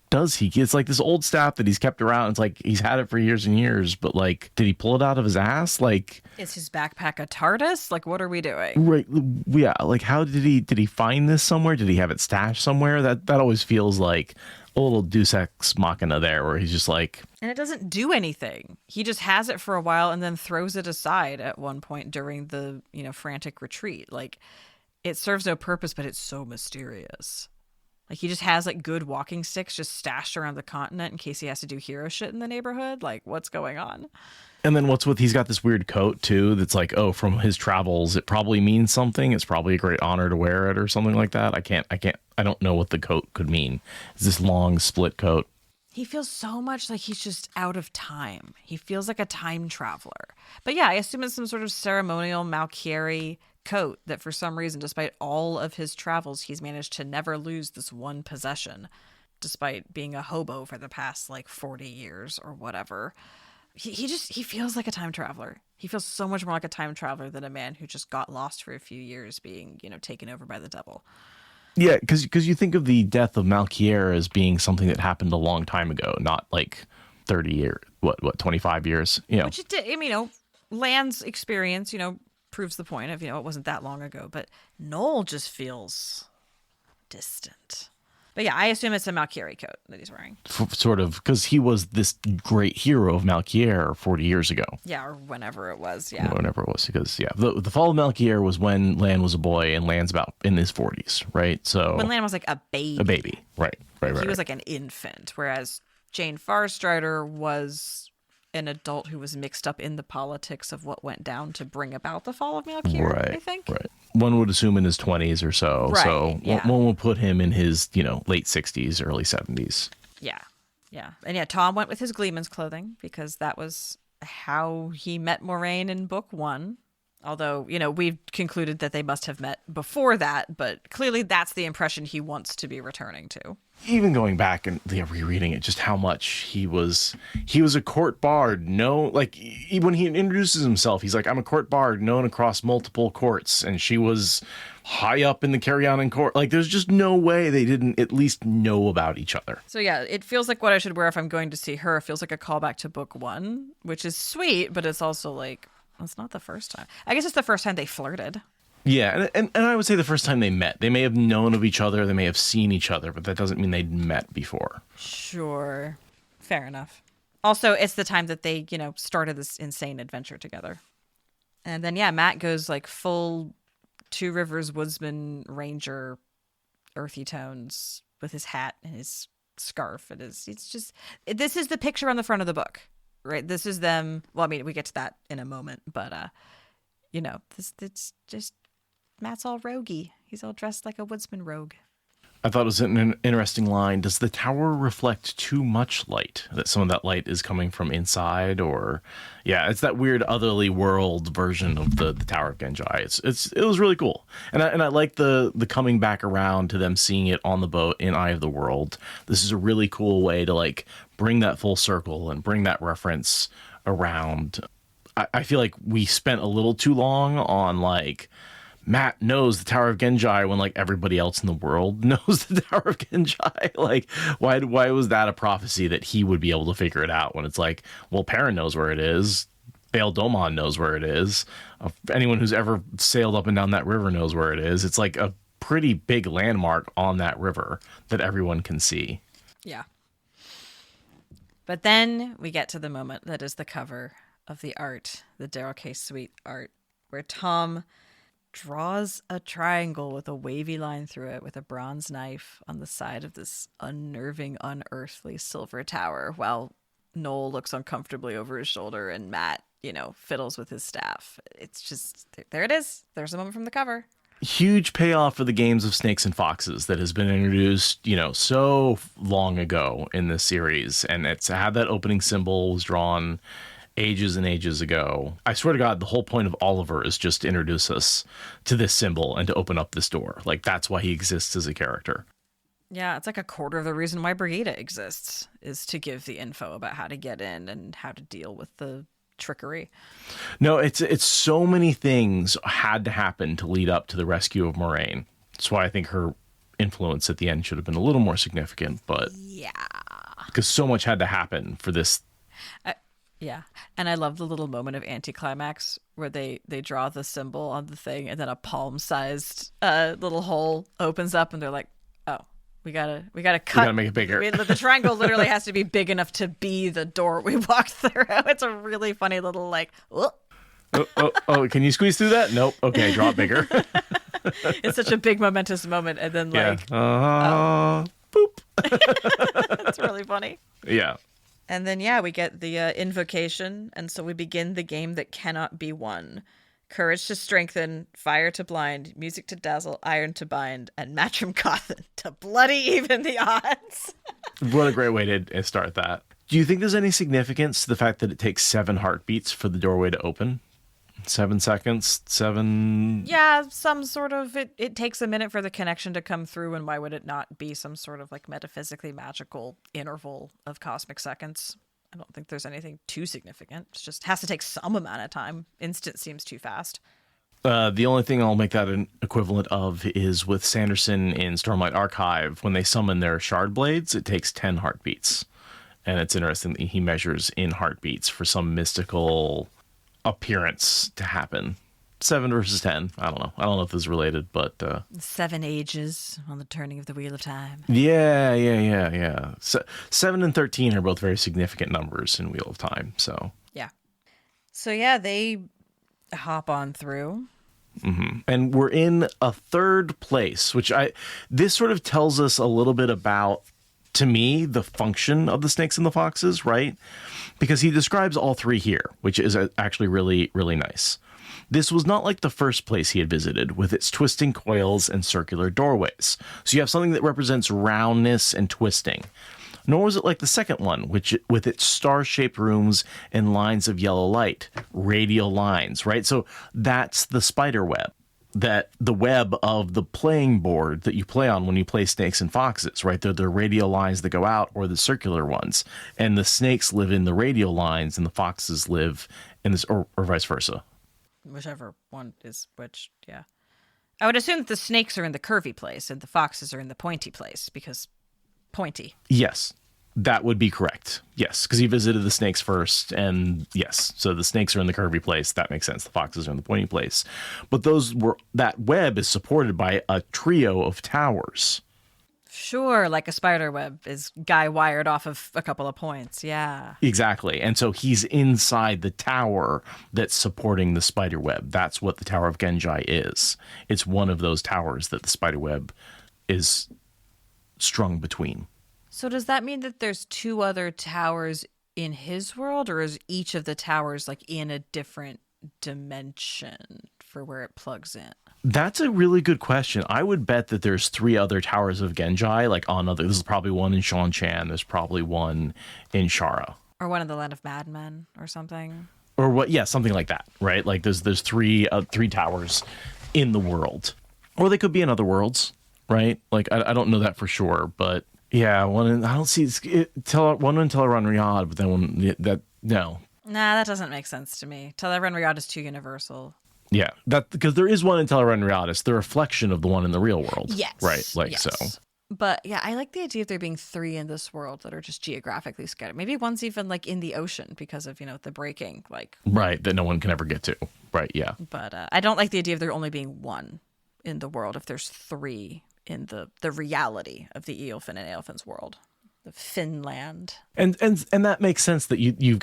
does he? It's like this old staff that he's kept around. It's like he's had it for years and years, but like, did he pull it out of his ass? Like, is his backpack a TARDIS? Like, what are we doing? Right. Yeah. Like, how did he find this somewhere? Did he have it stashed somewhere? That always feels like a little Deus Ex Machina there, where he's just like, and it doesn't do anything. He just has it for a while and then throws it aside at one point during the, frantic retreat. Like, it serves no purpose, but it's so mysterious. Like, he just has, like, good walking sticks just stashed around the continent in case he has to do hero shit in the neighborhood. Like, what's going on? And then he's got this weird coat, too, that's like, oh, from his travels, it probably means something. It's probably a great honor to wear it or something like that. I don't know what the coat could mean. It's this long split coat. He feels so much like he's just out of time. He feels like a time traveler. But yeah, I assume it's some sort of ceremonial Malkieri coat that for some reason, despite all of his travels, he's managed to never lose this one possession, despite being a hobo for the past 40 years or whatever. He feels like a time traveler. He feels so much more like a time traveler than a man who just got lost for a few years being, taken over by the devil. Yeah, because you think of the death of Malkier as being something that happened a long time ago, not 30 years, 25 years, Which it did, Land's experience, proves the point of, it wasn't that long ago, but Noel just feels distant. But yeah, I assume it's a Malkieri coat that he's wearing. Sort of, because he was this great hero of Malkier 40 years ago. Yeah, or whenever it was, yeah. Whenever it was, because, the fall of Malkier was when Land was a boy, and Land's about in his 40s, right? So when Land was a baby. A baby, right. He was an infant, whereas Jane Farstrider was an adult who was mixed up in the politics of what went down to bring about the fall of Malkier, right, I think. Right. One would assume in his 20s or so. Right, so yeah. One would put him in his, late 60s, early 70s. Yeah. Yeah. And yeah, Tom went with his Gleeman's clothing because that was how he met Moraine in book 1. Although, we've concluded that they must have met before that, but clearly that's the impression he wants to be returning to. Even going back and rereading it, just how much he was a court bard. When he introduces himself, he's like, I'm a court bard known across multiple courts. And she was high up in the Cairhien court. There's just no way they didn't at least know about each other. So yeah, it feels like what I should wear if I'm going to see her. It feels like a callback to book 1, which is sweet, but it's also it's not the first time. I guess it's the first time they flirted. Yeah, and I would say the first time they met. They may have known of each other, they may have seen each other, but that doesn't mean they'd met before. Sure. Fair enough. Also, it's the time that they, started this insane adventure together. And then, yeah, Matt goes full Two Rivers Woodsman Ranger earthy tones with his hat and his scarf. This is the picture on the front of the book. Right, this is them. Well, we get to that in a moment, but it's just Matt's all roguey. He's all dressed like a woodsman rogue. I thought it was an interesting line. Does the tower reflect too much light? That some of that light is coming from inside, or it's that weird otherly world version of the Tower of Genji. It was really cool, and I like the coming back around to them seeing it on the boat in Eye of the World. This is a really cool way to bring that full circle and bring that reference around. I feel like we spent a little too long on Matt knows the Tower of Genji when everybody else in the world knows the Tower of Genji. Why was that a prophecy that he would be able to figure it out when it's Perrin knows where it is. Bael Domon knows where it is. Anyone who's ever sailed up and down that river knows where it is. It's a pretty big landmark on that river that everyone can see. Yeah. But then we get to the moment that is the cover of the art, the Daryl K. Sweet art, where Tom draws a triangle with a wavy line through it with a bronze knife on the side of this unnerving, unearthly silver tower, while Noel looks uncomfortably over his shoulder and Matt, fiddles with his staff. It's just, there it is. There's a moment from the cover. Huge payoff for the games of Snakes and Foxes that has been introduced, so long ago in this series. And it's had that opening symbol was drawn ages and ages ago. I swear to God, the whole point of Oliver is just to introduce us to this symbol and to open up this door. Like, that's why he exists as a character. Yeah, it's like a quarter of the reason why Birgitte exists is to give the info about how to get in and how to deal with the trickery. No, it's so many things had to happen to lead up to the rescue of Moraine. That's why I think her influence at the end should have been a little more significant, but yeah, because so much had to happen for this. Yeah, and I love the little moment of anticlimax where they draw the symbol on the thing and then a palm-sized little hole opens up and they're like, oh, we gotta cut. We gotta make it bigger. The triangle literally has to be big enough to be the door we walked through. It's a really funny little Oh, can you squeeze through that? Nope. Okay, draw it bigger. It's such a big momentous moment, and then boop. It's really funny. Yeah. And then we get the invocation, and so we begin the game that cannot be won. Courage to strengthen, fire to blind, music to dazzle, iron to bind, and Matrim Cothan to bloody even the odds. What a great way to start that. Do you think there's any significance to the fact that it takes 7 heartbeats for the doorway to open? 7 seconds? 7... Yeah, some sort of... It takes a minute for the connection to come through, and why would it not be some sort of like metaphysically magical interval of cosmic seconds? I don't think there's anything too significant. It just has to take some amount of time. Instant seems too fast. The only thing I'll make that an equivalent of is with Sanderson in Stormlight Archive. When they summon their shard blades, it takes 10 heartbeats. And it's interesting that he measures in heartbeats for some mystical appearance to happen. 7 versus 10. I don't know if this is related, but... 7 ages on the turning of the wheel of time. Yeah. 7 and 13 are both very significant numbers in Wheel of Time, so... Yeah. So, they hop on through. Mm-hmm. And we're in a third place, which this sort of tells us a little bit about, to me, the function of the Snakes and the Foxes, right? Because he describes all 3 here, which is actually really, really nice. This was not like the first place he had visited, with its twisting coils and circular doorways. So you have something that represents roundness and twisting. Nor was it like the second one, which with its star-shaped rooms and lines of yellow light, radial lines, right? So that's the spider web, that the web of the playing board that you play on when you play Snakes and Foxes, right? They're the radial lines that go out or the circular ones. And the snakes live in the radial lines and the foxes live in this, or vice versa. Whichever one is which, yeah. I would assume that the snakes are in the curvy place and the foxes are in the pointy place because pointy. Yes, that would be correct. Yes, because he visited the snakes first, and yes, so the snakes are in the curvy place. That makes sense. The foxes are in the pointy place. But that web is supported by a trio of towers. Sure, like a spider web is guy wired off of a couple of points. Yeah. Exactly. And so he's inside the tower that's supporting the spider web. That's what the Tower of Genji is. It's one of those towers that the spider web is strung between. So does that mean that there's 2 other towers in his world, or is each of the towers like in a different dimension for where it plugs in? That's a really good question. I would bet that there's 3 other towers of Genji, like on other. This is probably one in Shanchan. There's probably one in Shara, or one in the Land of Madmen, or something. Or what? Yeah, something like that, right? Like there's 3 towers in the world, or they could be in other worlds, right? Like I don't know that for sure, but yeah, I don't see one in Teleron Riyadh, but then no. Nah, that doesn't make sense to me. Teleron Riyadh is too universal. Yeah, that because there is one in Teleron Riyadh. It's the reflection of the one in the real world. Yes. Right, yes. So. But yeah, I like the idea of there being 3 in this world that are just geographically scattered. Maybe one's even like in the ocean because of, the breaking. Like Right, that no one can ever get to. Right, yeah. But I don't like the idea of there only being one in the world if there's 3 in the reality of the Eolfin and Aelfin's world, the Finnland. And that makes sense that you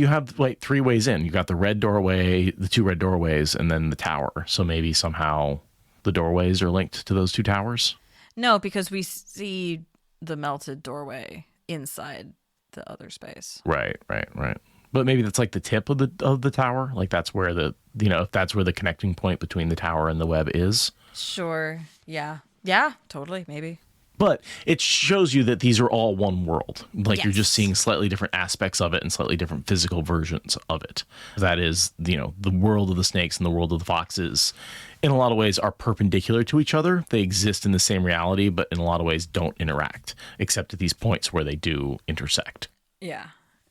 have like 3 ways in. You got the red doorway, the 2 red doorways, and then the tower. So maybe somehow the doorways are linked to those 2 towers. No, because we see the melted doorway inside the other space. Right. But maybe that's like the tip of the tower. Like that's where if that's where the connecting point between the tower and the web is. Sure. Yeah. Yeah, totally. Maybe. But it shows you that these are all one world. Like you're just Yes. seeing slightly different aspects of it and slightly different physical versions of it. That is, the world of the snakes and the world of the foxes in a lot of ways are perpendicular to each other. They exist in the same reality, but in a lot of ways don't interact, except at these points where they do intersect. Yeah.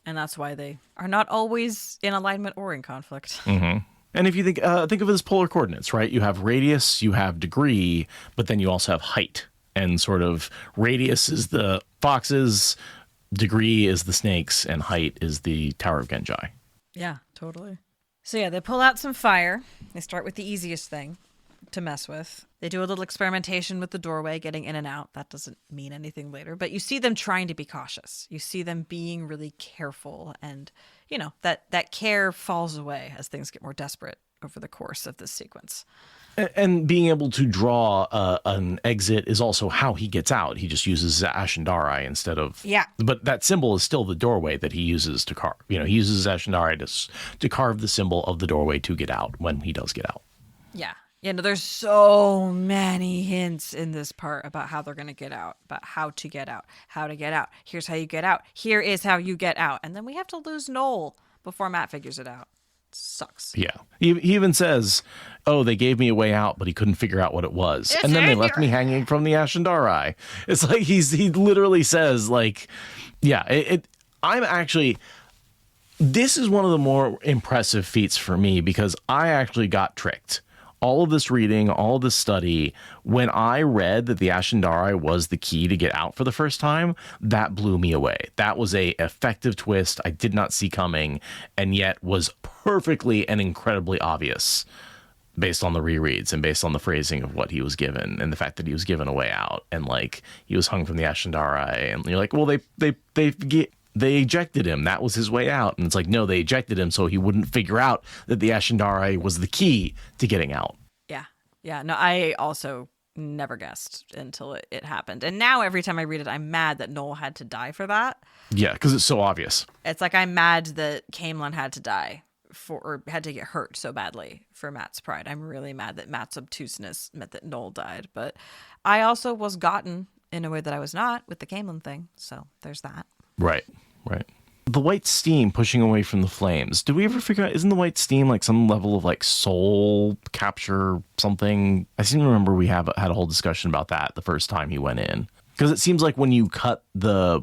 And that's why they are not always in alignment or in conflict. Mm-hmm. And if you think of it as polar coordinates, right? You have radius, you have degree, but then you also have height. And sort of radius is the foxes, degree is the snakes, and height is the Tower of Genji. Yeah, totally. So yeah, they pull out some fire. They start with the easiest thing to mess with. They do a little experimentation with the doorway, getting in and out. That doesn't mean anything later, but you see them trying to be cautious. You see them being really careful, and that care falls away as things get more desperate over the course of this sequence. And being able to draw an exit is also how he gets out. He just uses Ashendari instead of... Yeah. But that symbol is still the doorway that he uses to carve. He uses Ashendari to carve the symbol of the doorway to get out when he does get out. Yeah. There's so many hints in this part about how they're going to get out, about how to get out, how to get out. Here's how you get out. Here is how you get out. And then we have to lose Noel before Matt figures it out. Sucks. Yeah. He even says, oh, they gave me a way out, but he couldn't figure out what it was. And then they left me hanging from the Ashendari. It's like he literally says, like, yeah, I'm actually... This is one of the more impressive feats for me because I actually got tricked. All of this reading, all of this study, when I read that the Ashendari was the key to get out for the first time, that blew me away. That was a effective twist I did not see coming, and yet was perfectly and incredibly obvious based on the rereads and based on the phrasing of what he was given and the fact that he was given a way out and like he was hung from the Ashendari, and you're like, well, they ejected him. That was his way out. And it's like, no, they ejected him so he wouldn't figure out that the Ashendari was the key to getting out. Yeah. Yeah. No, I also never guessed until it happened. And now every time I read it, I'm mad that Noel had to die for that. Yeah, because it's so obvious. It's like I'm mad that Caemlyn had to die or had to get hurt so badly for Matt's pride. I'm really mad that Matt's obtuseness meant that Noel died. But I also was gotten in a way that I was not with the Caemlyn thing. So there's that. Right. The white steam pushing away from the flames. Do we ever figure out, isn't the white steam like some level of like soul capture something? I seem to remember we had a whole discussion about that the first time he went in. Because it seems like when you cut the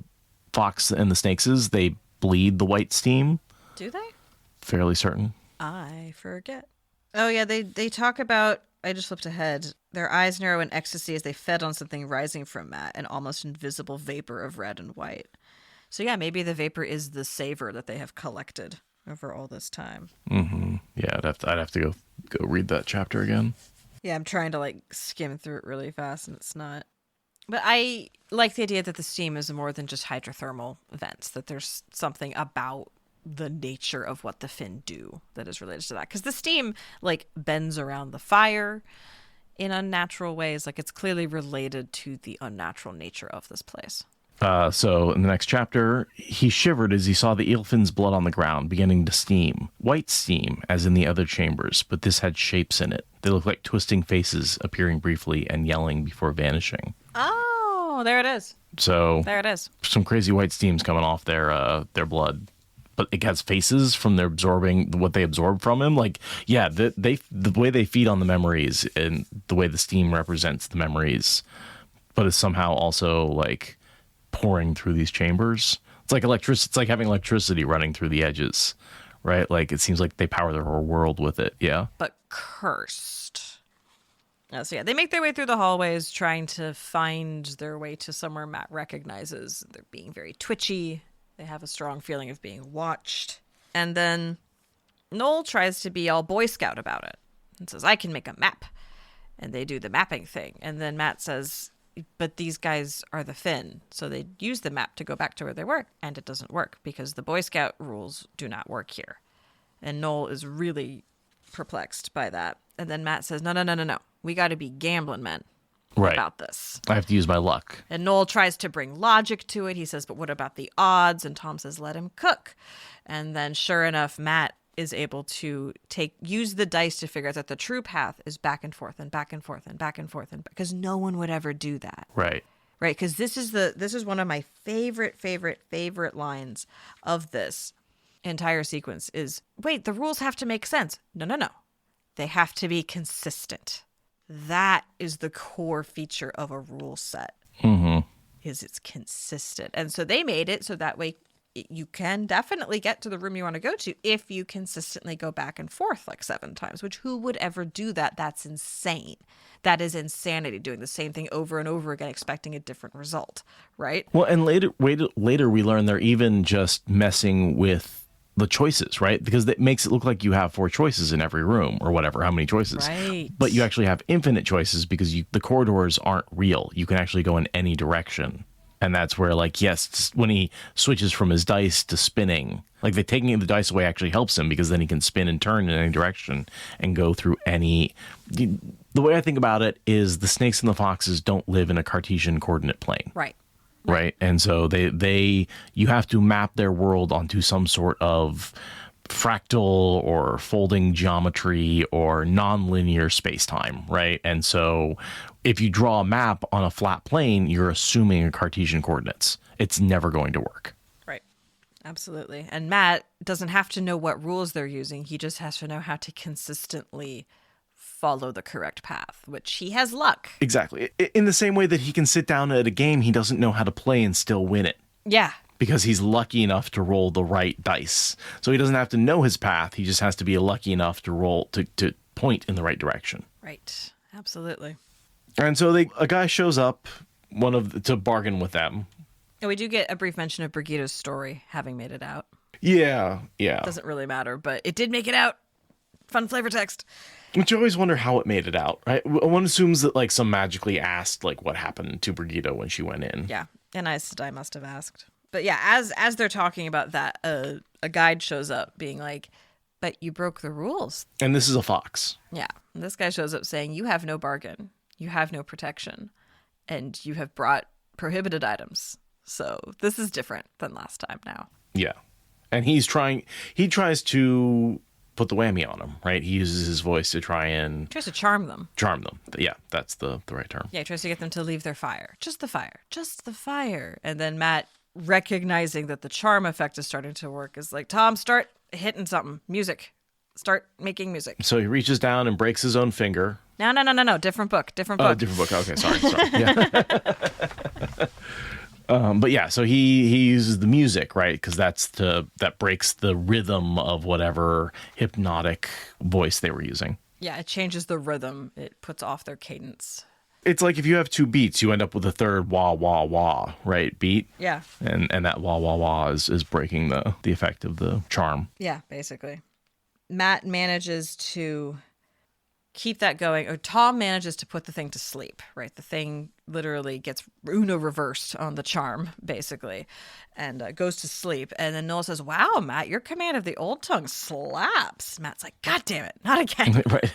fox and the snakeses, they bleed the white steam. Do they? Fairly certain. I forget. Oh, yeah, they talk about, I just flipped ahead, their eyes narrow in ecstasy as they fed on something rising from Matt, an almost invisible vapor of red and white. So yeah, maybe the vapor is the savor that they have collected over all this time. Mm-hmm. Yeah, I'd have to go read that chapter again. Yeah, I'm trying to like skim through it really fast and it's not. But I like the idea that the steam is more than just hydrothermal vents, that there's something about the nature of what the Finn do that is related to that. Because the steam like bends around the fire in unnatural ways. Like it's clearly related to the unnatural nature of this place. So in the next chapter, he shivered as he saw the Eolfin's blood on the ground beginning to steam. White steam, as in the other chambers, but this had shapes in it. They looked like twisting faces appearing briefly and yelling before vanishing. Oh, there it is. So there it is. Some crazy white steam's coming off their blood. But it has faces from their absorbing what they absorb from him. Like, yeah, the way they feed on the memories and the way the steam represents the memories, but is somehow also like pouring through these chambers. It's like electricity. It's like having electricity running through the edges, right? Like it seems like they power their whole world with it. Yeah, but cursed. So yeah, they make their way through the hallways, trying to find their way to somewhere Matt recognizes. They're being very twitchy. They have a strong feeling of being watched. And then Noel tries to be all Boy Scout about it and says, "I can make a map." And they do the mapping thing. And then Matt says, but these guys are the Finn. So they use the map to go back to where they were. And it doesn't work because the Boy Scout rules do not work here. And Noel is really perplexed by that. And then Matt says, no. We got to be gambling men about this. I have to use my luck. And Noel tries to bring logic to it. He says, but what about the odds? And Tom says, let him cook. And then sure enough, Matt is able to use the dice to figure out that the true path is back and forth and back and forth and back and forth, and because no one would ever do that. Right. Because this is one of my favorite lines of this entire sequence is, wait, the rules have to make sense. No. They have to be consistent. That is the core feature of a rule set. Is it's consistent. And so they made it so that way you can definitely get to the room you want to go to if you consistently go back and forth like 7 times, which who would ever do that? That's insane. That is insanity, doing the same thing over and over again, expecting a different result, right? Well, and later we learn they're even just messing with the choices, right? Because it makes it look like you have 4 choices in every room or whatever, how many choices. Right. But you actually have infinite choices because the corridors aren't real. You can actually go in any direction. And that's where, like, yes, when he switches from his dice to spinning, like taking the dice away actually helps him because then he can spin and turn in any direction and go through any. The way I think about it is the snakes and the foxes don't live in a Cartesian coordinate plane. Right. And so you have to map their world onto some sort of fractal or folding geometry or nonlinear space-time, right? And so if you draw a map on a flat plane, you're assuming a Cartesian coordinates. It's never going to work. Right. Absolutely. And Matt doesn't have to know what rules they're using. He just has to know how to consistently follow the correct path, which he has luck. Exactly. In the same way that he can sit down at a game he doesn't know how to play and still win it. Yeah. Because he's lucky enough to roll the right dice. So he doesn't have to know his path. He just has to be lucky enough to roll to point in the right direction. Right. Absolutely. And so a guy shows up, to bargain with them. And we do get a brief mention of Birgitte's story having made it out. Yeah. Doesn't really matter, but it did make it out. Fun flavor text. Which you always wonder how it made it out, right? One assumes that like some magically asked like what happened to Birgitte when she went in. Yeah, and I must have asked. But yeah, as they're talking about that, a guide shows up being like, but you broke the rules. And this is a fox. Yeah, and this guy shows up saying, you have no bargain, you have no protection, and you have brought prohibited items. So this is different than last time now. Yeah, and he tries to put the whammy on him, right? He uses his voice to tries to charm them. Yeah, that's the right term. Yeah, he tries to get them to leave their fire. Just the fire. And then Matt, recognizing that the charm effect is starting to work, is like, Tom, start hitting something. Music. Start making music. So he reaches down and breaks his own finger. No. Different book. Oh, different book. Okay, sorry. Yeah. But yeah, so he uses the music, right? Because that breaks the rhythm of whatever hypnotic voice they were using. Yeah, it changes the rhythm. It puts off their cadence. It's like if you have 2 beats, you end up with a third wah wah wah, right? Beat. Yeah. And that wah wah wah is breaking the effect of the charm. Yeah, basically. Matt manages to keep that going, or Tom manages to put the thing to sleep, right? The thing literally gets Uno reversed on the charm, basically, and goes to sleep. And then Noel says, wow, Matt, your command of the old tongue slaps. Matt's like, God damn it, not again. Right.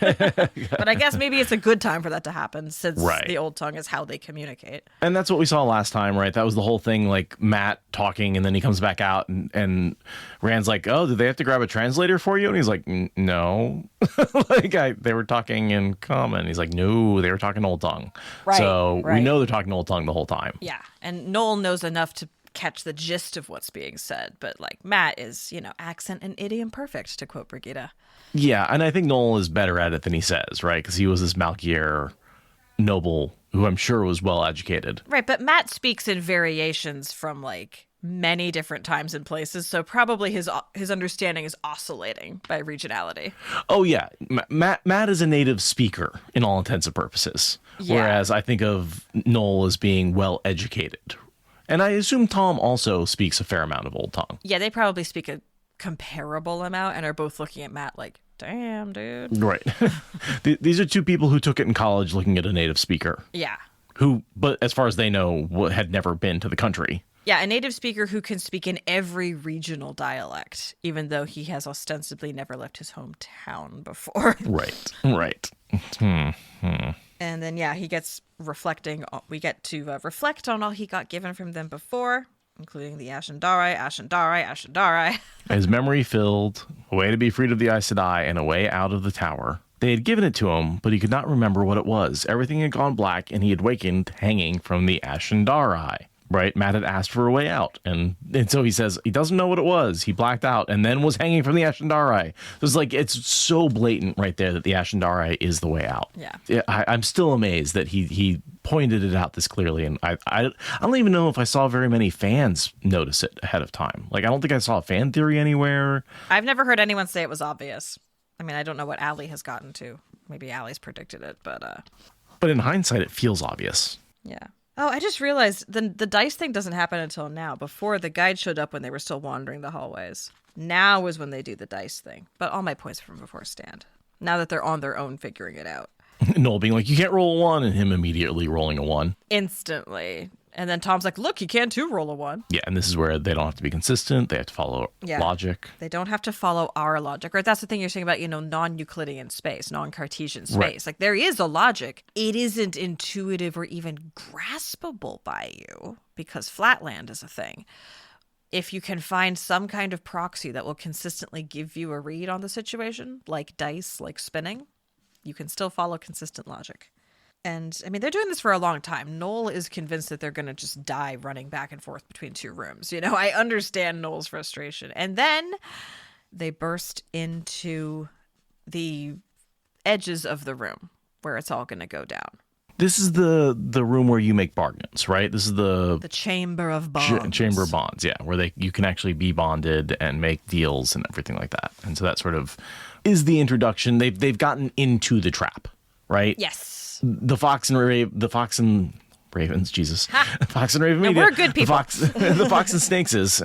But I guess maybe it's a good time for that to happen, since right. the old tongue is how they communicate. And that's what we saw last time, right? That was the whole thing, like Matt talking, and then he comes back out, and Rand's like, oh, did they have to grab a translator for you? And he's like, no. They were talking in common. He's like, no, they were talking old tongue. Right, so right. We know they're talking old tongue the whole time. Yeah, and Noel knows enough to catch the gist of what's being said, but like Matt is, accent and idiom perfect, to quote Birgitte. Yeah, and I think Noel is better at it than he says, right? Because he was this Malkier noble who I'm sure was well educated. Right, but Matt speaks in variations from like many different times and places, so probably his understanding is oscillating by regionality. Oh yeah, Matt is a native speaker in all intents and purposes, whereas I think of Noel as being well educated. And I assume Tom also speaks a fair amount of Old Tongue. Yeah, they probably speak a comparable amount and are both looking at Matt like, damn, dude. Right. These are two people who took it in college looking at a native speaker. Yeah. Who, but as far as they know, had never been to the country. Yeah, a native speaker who can speak in every regional dialect, even though he has ostensibly never left his hometown before. Right. And then, yeah, he gets reflecting. We get to reflect on all he got given from them before, including the Ashendari. His memory filled, a way to be freed of the Aes Sedai and a way out of the tower. They had given it to him, but he could not remember what it was. Everything had gone black, and he had wakened hanging from the Ashendari. Right? Matt had asked for a way out. And so he says he doesn't know what it was. He blacked out and then was hanging from the Ashendari. So it's like, it's so blatant right there that the Ashendari is the way out. Yeah. I'm still amazed that he pointed it out this clearly. And I don't even know if I saw very many fans notice it ahead of time. Like, I don't think I saw a fan theory anywhere. I've never heard anyone say it was obvious. I mean, I don't know what Allie has gotten to. Maybe Allie's predicted it, but in hindsight, it feels obvious. Yeah. Oh, I just realized the dice thing doesn't happen until now. Before, the guide showed up when they were still wandering the hallways. Now is when they do the dice thing. But all my points from before stand. Now that they're on their own figuring it out. Noel being like, you can't roll a 1, and him immediately rolling a 1. Instantly. And then Tom's like, look, you can too roll a 1. Yeah, and this is where they don't have to be consistent. They have to follow logic. They don't have to follow our logic. Right? That's the thing you're saying about, non-Euclidean space, non-Cartesian space. Right. Like, there is a logic. It isn't intuitive or even graspable by you because flatland is a thing. If you can find some kind of proxy that will consistently give you a read on the situation, like dice, like spinning, you can still follow consistent logic. And, I mean, they're doing this for a long time. Noel is convinced that they're going to just die running back and forth between two rooms. I understand Noel's frustration. And then they burst into the edges of the room where it's all going to go down. This is the room where you make bargains, right? This is the Chamber of Bonds. Chamber of Bonds, yeah, where you can actually be bonded and make deals and everything like that. And so that sort of is the introduction. They've gotten into the trap, right? Yes. The Fox and Ravens, Jesus. The Fox and Raven Media. We're good people. The Fox and Snakeses.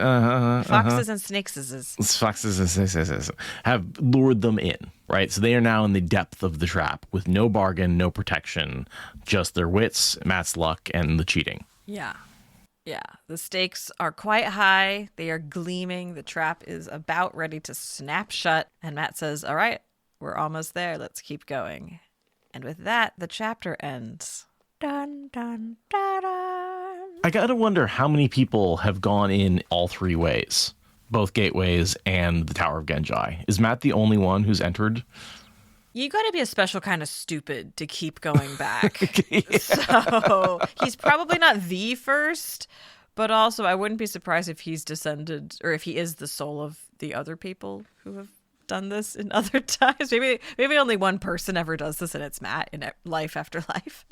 Foxes and Snakeses. Foxes and Snakeses have lured them in, right? So they are now in the depth of the trap with no bargain, no protection, just their wits, Matt's luck, and the cheating. Yeah. Yeah. The stakes are quite high. They are gleaming. The trap is about ready to snap shut. And Matt says, all right, we're almost there. Let's keep going. And with that, the chapter ends. Dun, dun, dun, dun. I gotta wonder how many people have gone in all three ways, both gateways and the Tower of Genji. Is Matt the only one who's entered? You gotta be a special kind of stupid to keep going back. Yeah. So he's probably not the first, but also I wouldn't be surprised if he's descended, or if he is the soul of the other people who have done this in other times. Maybe only one person ever does this, and it's Matt in Life After Life.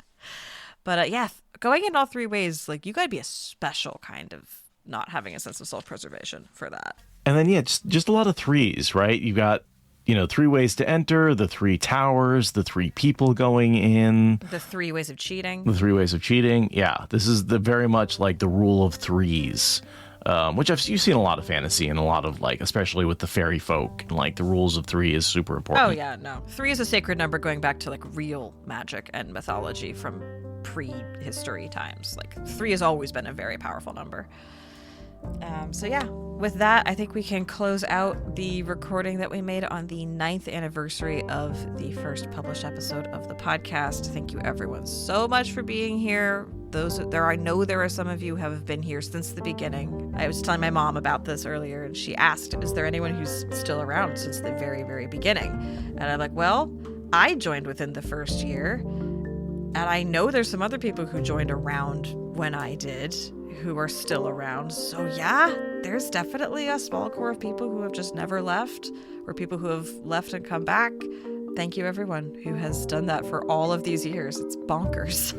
But yeah, going in all three ways, like, you gotta be a special kind of not having a sense of self-preservation for that. And then, yeah, just a lot of threes, right? You got, 3 ways to enter, the 3 towers, the 3 people going in. The 3 ways of cheating. The 3 ways of cheating. Yeah, this is very much like the rule of threes. Which you've seen a lot of fantasy and a lot of, like, especially with the fairy folk, like, the rules of 3 is super important. Oh yeah, no. 3 is a sacred number going back to, like, real magic and mythology from prehistory times. Like, 3 has always been a very powerful number. So yeah, with that, I think we can close out the recording that we made on the 9th anniversary of the first published episode of the podcast. Thank you everyone so much for being here. I know there are some of you who have been here since the beginning. I was telling my mom about this earlier, and she asked, is there anyone who's still around since the very, very beginning? And I'm like, well, I joined within the first year, and I know there's some other people who joined around when I did who are still around. So yeah, there's definitely a small core of people who have just never left, or people who have left and come back. Thank you, everyone who has done that for all of these years. It's bonkers.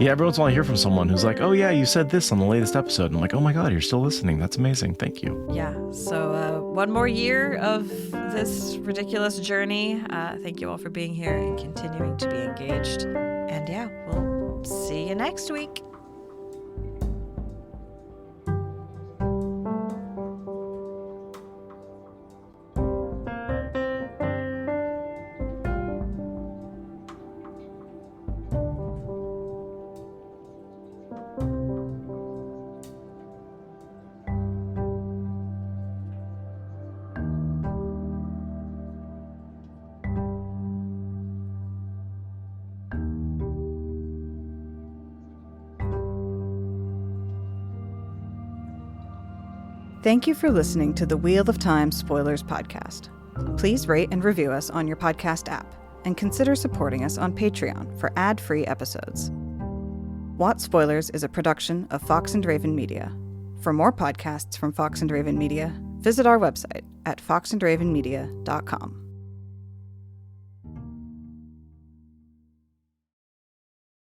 Yeah, every once in a while I hear from someone who's like, oh yeah, you said this on the latest episode. And I'm like, oh my God, you're still listening. That's amazing. Thank you. Yeah, so one more year of this ridiculous journey. Thank you all for being here and continuing to be engaged. And yeah, we'll see you next week. Thank you for listening to the Wheel of Time Spoilers podcast. Please rate and review us on your podcast app, and consider supporting us on Patreon for ad-free episodes. What Spoilers is a production of Fox and Raven Media. For more podcasts from Fox and Raven Media, visit our website at foxandravenmedia.com.